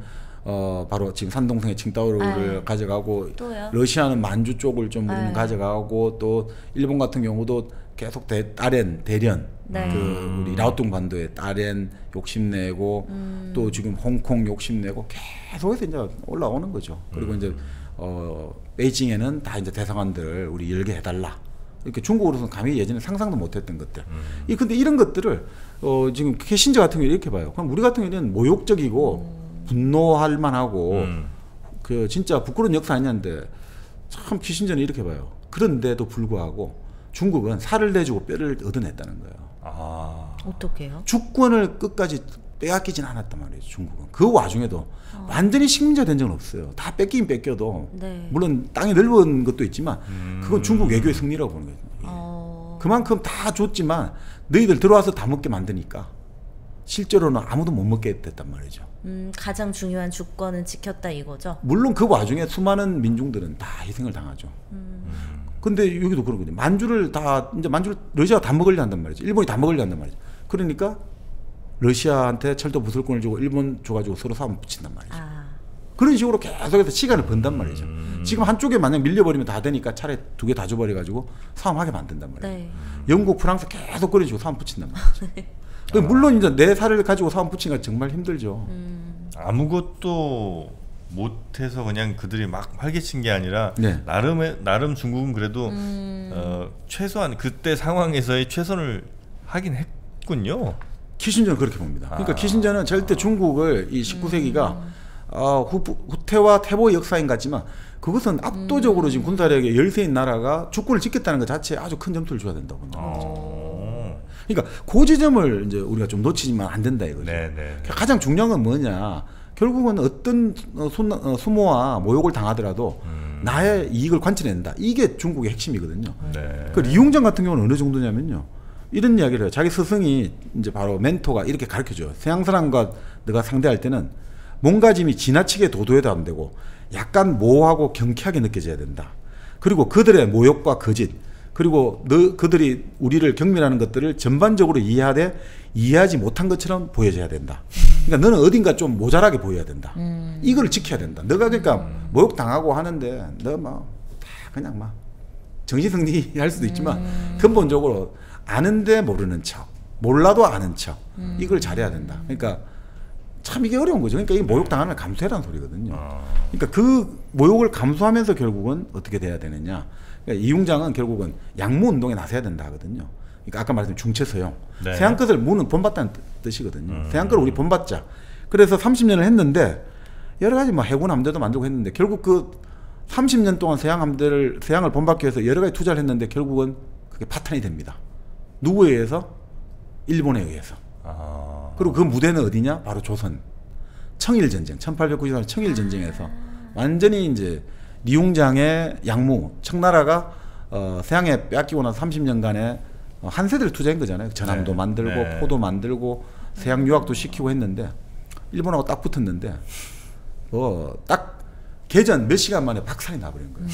바로 지금 산동성의 칭다오를 가져가고 또요? 러시아는 만주 쪽을 좀 우리는 가져가고 또 일본 같은 경우도 계속 대련 그 우리 라오뚱 반도에 다롄 욕심내고 또 지금 홍콩 욕심내고 계속해서 이제 올라오는 거죠. 그리고 이제 베이징에는 다 이제 대사관들을 우리 열게 해달라. 이렇게 중국으로서는 감히 예전에 상상도 못했던 것들. 근데 이런 것들을 지금 키신저 같은 경우 이렇게 봐요. 그럼 우리 같은 경우는 모욕적이고 분노할 만하고 그 진짜 부끄러운 역사 아니냐는데 참 키신저는 이렇게 봐요. 그런데도 불구하고 중국은 살을 내주고 뼈를 얻어냈다는 거예요. 어떻게요? 주권을 끝까지 빼앗기진 않았단 말이에요. 중국은. 그 와중에도 완전히 식민지 된 적은 없어요. 다 뺏기긴 뺏겨도 물론 땅이 넓은 것도 있지만 그건 중국 외교의 승리라고 보는 거죠. 그만큼 다 줬지만 너희들 들어와서 다 먹게 만드니까 실제로는 아무도 못 먹게 됐단 말이죠. 가장 중요한 주권은 지켰다 이거죠? 물론 그 와중에 수많은 민중들은 다 희생을 당하죠. 근데 여기도 그런 거죠. 만주를 러시아가 다 먹으려 한단 말이죠. 일본이 다 먹으려 한단 말이죠. 그러니까 러시아한테 철도 부술권을 주고 일본 줘가지고 서로 싸움 붙인단 말이죠. 그런 식으로 계속해서 시간을 번단 말이죠. 지금 한쪽에 만약 밀려버리면 다 되니까 차라리 두 개 다 줘버려가지고 싸움하게 만든단 말이에요. 영국, 프랑스 계속 그런 식으로 싸움 붙인단 말이죠. 물론 이제 내 살을 가지고 싸움 붙이기가 정말 힘들죠. 아무것도 못해서 그냥 그들이 막 활개친 게 아니라 나름 중국은 그래도 최소한 그때 상황에서의 최선을 하긴 했군요. 키신저는 그렇게 봅니다. 그러니까 키신저는 절대 중국을 이 19세기가 후퇴와 퇴보의 역사인 것 같지만 그것은 압도적으로 지금 군사력의 열세인 나라가 주권을 지켰다는 것 자체에 아주 큰 점수를 줘야 된다고 본다는 거죠. 그러니까 그 지점을 이제 우리가 좀 놓치지만 안 된다 이거죠. 가장 중요한 건 뭐냐? 결국은 어떤 수모와 모욕을 당하더라도 나의 이익을 관철해낸다. 이게 중국의 핵심이거든요. 그 리용장 같은 경우는 어느 정도냐면요. 이런 이야기를 해요. 자기 스승이 이제 바로 멘토가 이렇게 가르쳐줘요. 서양 사람과 너가 상대할 때는 몸가짐이 지나치게 도도해도 안 되고 약간 모호하고 경쾌하게 느껴져야 된다. 그리고 그들의 모욕과 거짓 그리고 그들이 우리를 경멸하는 것들을 전반적으로 이해하지 못한 것처럼 보여져야 된다. 그러니까 너는 어딘가 좀 모자라게 보여야 된다. 이걸 지켜야 된다. 너가 그러니까 모욕 당하고 하는데 너 막 그냥 막 정신승리 할 수도 있지만 근본적으로 아는데 모르는 척, 몰라도 아는 척 이걸 잘해야 된다. 그러니까 참 이게 어려운 거죠. 그러니까 이 모욕 당하는 걸 감수해라는 소리거든요. 그러니까 그 모욕을 감수하면서 결국은 어떻게 돼야 되느냐. 그러니까 이용장은 결국은 양무 운동에 나서야 된다 하거든요. 그러니까 아까 말했던 중체서용. 서양 것을 무는 본받다는 뜻이거든요. 서양 걸 우리 본받자. 그래서 30년을 했는데 여러 가지 뭐 해군 함대도 만들고 했는데 결국 그 30년 동안 서양을 본받기 위해서 여러 가지 투자를 했는데 결국은 그게 파탄이 됩니다. 누구에 의해서? 일본에 의해서. 그리고 그 무대는 어디냐? 바로 조선. 청일전쟁. 1894년 청일전쟁에서 완전히 이제 리용장의 양무, 청나라가 서양에 빼앗기고 나서 30년간의 한 세대를 투자한 거잖아요. 전함도 만들고 포도 만들고 서양 유학도 시키고 했는데 일본하고 딱 붙었는데 딱 개전 몇 시간 만에 박살이 나버린 거예요.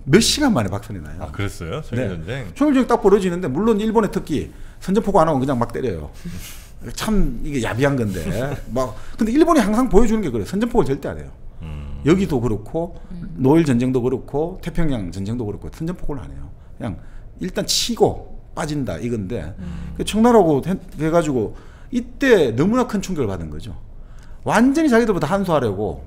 몇 시간 만에 박살이 나요. 그랬어요? 청일전쟁? 청일전쟁 딱 벌어지는데 물론 일본의 특기 선전포고 안 하고 그냥 막 때려요. 참 이게 야비한 건데 근데 일본이 항상 보여주는 게 그래요. 선전포고를 절대 안 해요. 여기도 그렇고 노일 전쟁도 그렇고 태평양 전쟁도 그렇고 선전포고를 안 해요. 그냥 일단 치고 빠진다 이건데 그 청나라고 해가지고 이때 너무나 큰 충격을 받은 거죠. 완전히 자기들보다 한 수 아래고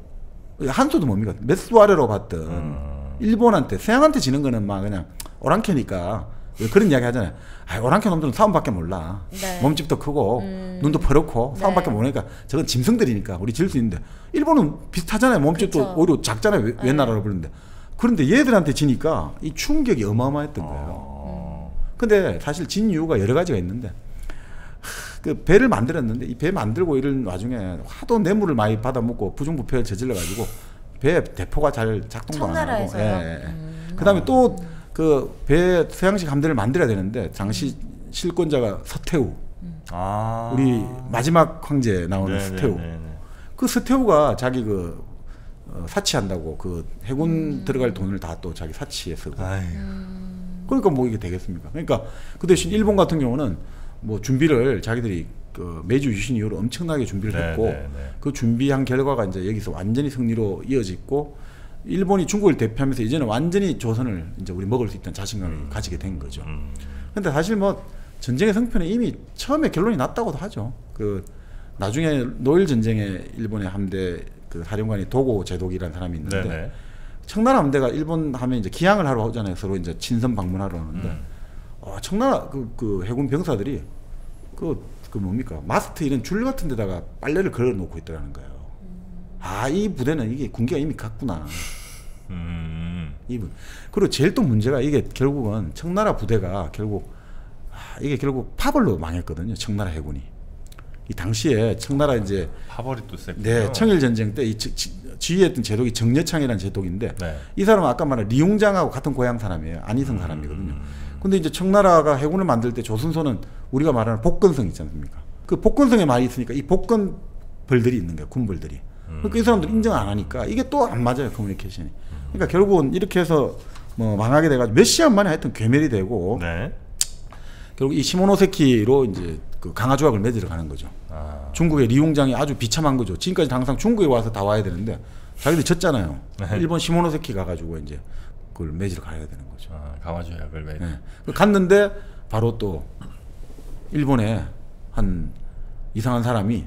한 수도 뭡니까? 몇 수 아래로 봤던 일본한테 서양한테 지는 거는 막 그냥 오랑캐니까 그런 이야기 하잖아요. 아, 오랑캐 놈들은 싸움밖에 몰라. 네. 몸집도 크고 눈도 퍼렇고 싸움밖에 모르니까 저건 짐승들이니까 우리 질 수 있는데 일본은 비슷하잖아요. 몸집도 그쵸. 오히려 작잖아요. 웬 나라로 부르는데. 그런데 얘들한테 지니까 이 충격이 어마어마했던 거예요. 근데 사실 진 이유가 여러 가지가 있는데 그 배를 만들었는데 이 배 만들고 이런 와중에 하도 뇌물을 많이 받아먹고 부정부패를 저질러가지고 배 대포가 잘 작동도 안 하고. 그다음에 또 그 배 서양식 함대를 만들어야 되는데 당시 실권자가 서태후. 우리 마지막 황제 나오는 서태후. 그 서태후가 자기 그 사치한다고 그 해군 들어갈 돈을 다 또 자기 사치에 쓰고. 그러니까 뭐 이게 되겠습니까? 그러니까 그 대신 일본 같은 경우는 뭐 준비를 자기들이 그 메이지 유신 이후로 엄청나게 준비를 했고 그 준비한 결과가 이제 여기서 완전히 승리로 이어졌고 일본이 중국을 대표하면서 이제는 완전히 조선을 이제 우리 먹을 수 있다는 자신감을 가지게 된 거죠. 근데 사실 뭐 전쟁의 성패는 이미 처음에 결론이 났다고도 하죠. 그 나중에 노일 전쟁에 일본의 함대 그 사령관이 도고 제독이라는 사람이 있는데 청나라 함대가 일본 하면 이제 기항을 하러 오잖아요. 서로 이제 친선 방문하러 오는데 청나라 그 해군 병사들이 그 뭡니까 마스트 이런 줄 같은 데다가 빨래를 걸어 놓고 있더라는 거예요. 아, 이 부대는 이게 군기가 이미 갔구나. 그리고 제일 또 문제가 이게 결국은 청나라 부대가 결국 이게 결국 파벌로 망했거든요. 청나라 해군이. 이 당시에 청나라 이제 파벌이 또 셌군요. 네, 청일 전쟁 때 이 지휘했던 제독이 정려창이라는 제독인데 이 사람은 아까 말한 리용장하고 같은 고향 사람이에요. 안희성 사람이거든요. 근데 이제 청나라가 해군을 만들 때 조선소는 우리가 말하는 복건성 있지 않습니까? 그 복건성에 말이 있으니까 이 복건벌들이 있는 거예요. 군벌들이. 그러니까 이 사람들 인정 안 하니까 이게 또 안 맞아요. 커뮤니케이션이. 그러니까 결국은 이렇게 해서 뭐 망하게 돼가지고 몇 시간 만에 하여튼 괴멸이 되고 결국 이 시모노세키로 이제 그 강화 조약을 맺으러 가는 거죠. 중국의 리용장이 아주 비참한 거죠. 지금까지 항상 중국에 와서 다 와야 되는데 자기들이 졌잖아요. 일본 시모노세키 가가지고 이제 그걸 맺으러 가야 되는 거죠. 강화 조약을 맺. 갔는데 바로 또 일본에 한 이상한 사람이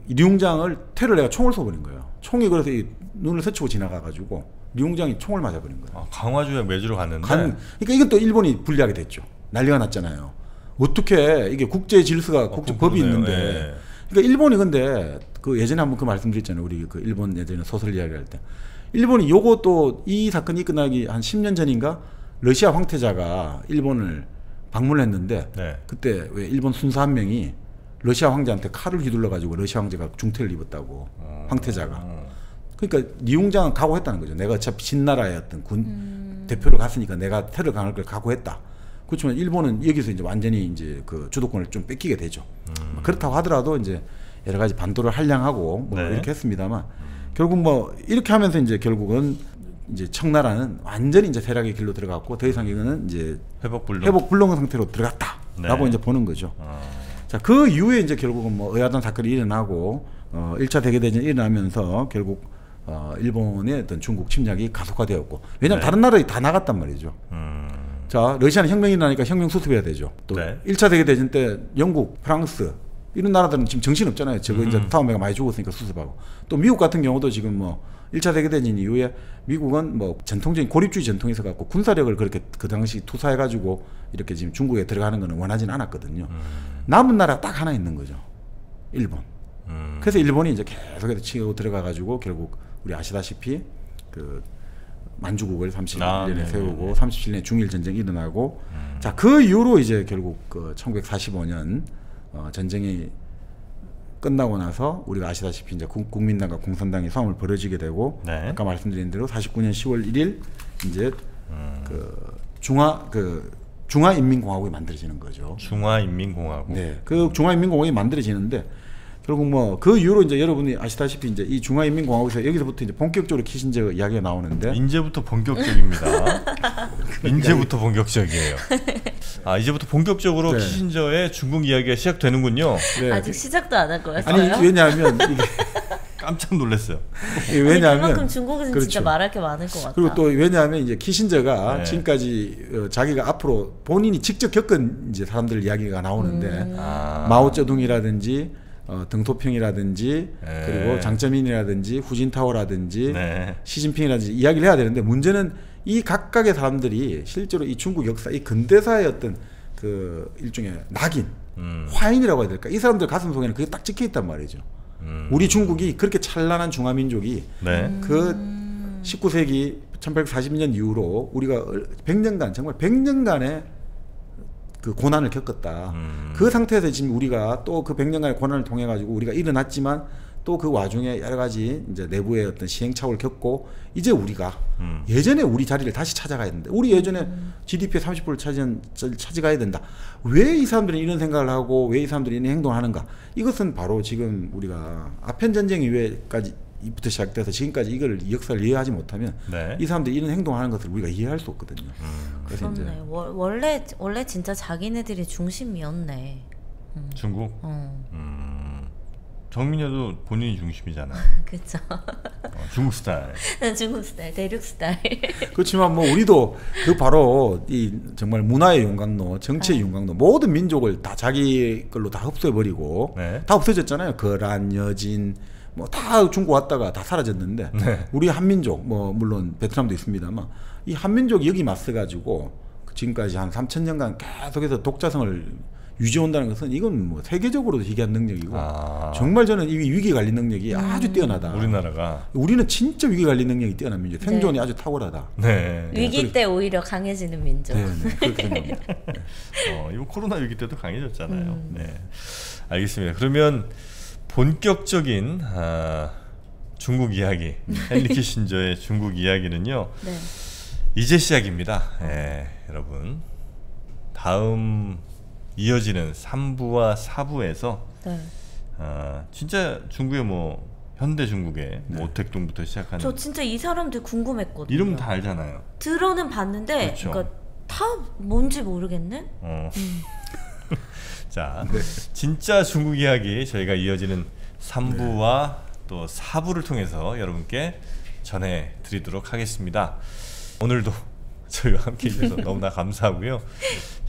리용장을 테러를 해가 총을 쏘버린 거예요. 총이 그래서 이 눈을 스치고 지나가가지고 리용장이 총을 맞아버린 거예요. 강화 조약 맺으러 갔는데. 그러니까 이건 또 일본이 불리하게 됐죠. 난리가 났잖아요. 어떻게 이게 국제 질서가 국제법이 있는데. 그러니까 일본이 근데 그 예전에 한번 그 말씀드렸잖아요. 우리 그 일본 예전에 소설 이야기할 때. 일본이 요거 또 이 사건이 끝나기 한 10년 전인가 러시아 황태자가 일본을 방문했는데 그때 왜 일본 순사 한 명이 러시아 황제한테 칼을 휘둘러 가지고 러시아 황제가 중태를 입었다고 황태자가. 그러니까 리용장은 각오했다는 거죠. 내가 어차피 신나라의 어떤 군 대표로 갔으니까 내가 테러를 강할 걸 각오했다. 그렇지만 일본은 여기서 이제 완전히 이제 그 주도권을 좀 뺏기게 되죠. 그렇다고 하더라도 이제 여러 가지 반도를 한량하고 뭐 이렇게 했습니다만 결국 뭐 이렇게 하면서 이제 결국은 이제 청나라는 완전히 이제 세락의 길로 들어갔고 더 이상 이거는 이제 회복 불능 상태로 들어갔다라고 이제 보는 거죠. 자, 그 이후에 이제 결국은 뭐 의아단 사건이 일어나고 1차 세계대전이 일어나면서 결국 일본의 어떤 중국 침략이 가속화되었고 왜냐하면 다른 나라들이 다 나갔단 말이죠. 자, 러시아는 혁명이 일어나니까 혁명 수습해야 되죠. 또 1차 세계대전 때 영국, 프랑스 이런 나라들은 지금 정신 없잖아요. 저거 이제 타워메가 많이 죽었으니까 수습하고. 또 미국 같은 경우도 지금 뭐 1차 세계대전 이후에 미국은 뭐 전통적인 고립주의 전통이 있어 갖고 군사력을 그렇게 그 당시 투사해 가지고 이렇게 지금 중국에 들어가는 거는 원하진 않았거든요. 남은 나라가 딱 하나 있는 거죠. 일본. 그래서 일본이 이제 계속해서 치고 들어가 가지고 결국 우리 아시다시피 그 만주국을 31년에 세우고 37년에 중일 전쟁이 일어나고 자, 그 이후로 이제 결국 그 1945년 전쟁이 끝나고 나서 우리가 아시다시피 이제 국민당과 공산당이 싸움을 벌어지게 되고 아까 말씀드린 대로 49년 10월 1일 이제 그 중화인민공화국이 만들어지는 거죠. 중화인민공화국. 네, 그 중화인민공화국이 만들어지는데 결국 뭐 그 이후로 이제 여러분이 아시다시피 이제 이 중화인민공화국에서 여기서부터 이제 본격적으로 키신저 이야기가 나오는데 이제부터 본격적입니다. 이제부터 본격적이에요. 이제부터 본격적으로 키신저의 중국 이야기가 시작되는군요. 아직 시작도 안 할 거였어요. 아니 왜냐하면 이게 깜짝 놀랐어요. 왜냐하면 그만큼 중국에서는 그렇죠. 진짜 말할 게 많을 것 같다. 그리고 또 왜냐하면 이제 키신저가 네. 지금까지 자기가 앞으로 본인이 직접 겪은 이제 사람들 이야기가 나오는데 마오쩌둥이라든지 덩토평이라든지 네. 그리고 장쩌민이라든지 후진타오라든지 네. 시진핑이라든지 이야기를 해야 되는데 문제는 이 각각의 사람들이 실제로 이 중국 역사, 이 근대사의 어떤 그 일종의 낙인, 화인이라고 해야 될까? 이 사람들 가슴 속에는 그게 딱 찍혀 있단 말이죠. 우리 중국이 그렇게 찬란한 중화민족이 네. 그 19세기 1840년 이후로 우리가 100년간 정말 100년간의 그 고난을 겪었다. 그 상태에서 지금 우리가 또 그 100년간의 고난을 통해 가지고 우리가 일어났지만 또 그 와중에 여러 가지 이제 내부의 어떤 시행착오를 겪고 이제 우리가 예전에 우리 자리를 다시 찾아가야 된다. 우리 예전에 GDP의 30%를 차지가야 된다. 왜 이 사람들은 이런 생각을 하고 왜 이 사람들이 이런 행동을 하는가? 이것은 바로 지금 우리가 아편 전쟁 이후에까지 부터 시작돼서 지금까지 이걸 이 역사를 이해하지 못하면 네. 이 사람들이 이런 행동하는 것을 우리가 이해할 수 없거든요. 그래서 이제 그렇네. 원래 진짜 자기네들이 중심이었네. 중국. 정민여도 본인이 중심이잖아요. 그쵸. 중국 스타일. 중국 스타일, 대륙 스타일. 그렇지만 뭐 우리도 그 바로 이 정말 문화의 용광로, 정치의 용광로, 모든 민족을 다 자기 걸로 다 흡수해버리고 네. 다 없어졌잖아요. 거란, 여진, 뭐 다 중국 왔다가 다 사라졌는데 네. 우리 한민족, 뭐 물론 베트남도 있습니다만 이 한민족이 여기 맞서가지고 지금까지 한 3,000년간 계속해서 독자성을 유지한다는 것은 이건 뭐 세계적으로도 희귀한 능력이고 정말 저는 이 위기 관리 능력이 아주 뛰어나다. 우리는 진짜 위기 관리 능력이 뛰어난 민족, 생존이 아주 탁월하다. 네. 위기 때 오히려 강해지는 민족. 네, 그렇게 생각합니다. 이번 코로나 위기 때도 강해졌잖아요. 네, 알겠습니다. 그러면 본격적인 중국 이야기, 헨리 키신저의 중국 이야기는요. 네. 이제 시작입니다. 네, 여러분. 다음 이어지는 3부와 4부에서 네. 진짜 중국의 뭐 현대 중국의 뭐 오택동부터 시작하는 저 진짜 이 사람들 궁금했거든요. 이름 다 알잖아요. 들어는 봤는데 그렇죠. 그러니까 다 뭔지 모르겠네. 자, 진짜 중국 이야기 저희가 이어지는 3부와 또 4부를 통해서 여러분께 전해드리도록 하겠습니다. 오늘도 저희와 함께 해주셔서 너무나 감사하고요.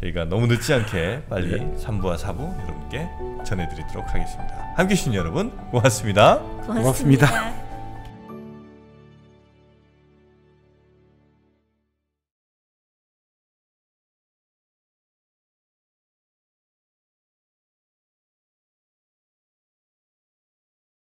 저희가 너무 늦지 않게 빨리 3부와 4부 여러분께 전해드리도록 하겠습니다. 함께 해주신 여러분 고맙습니다. 고맙습니다.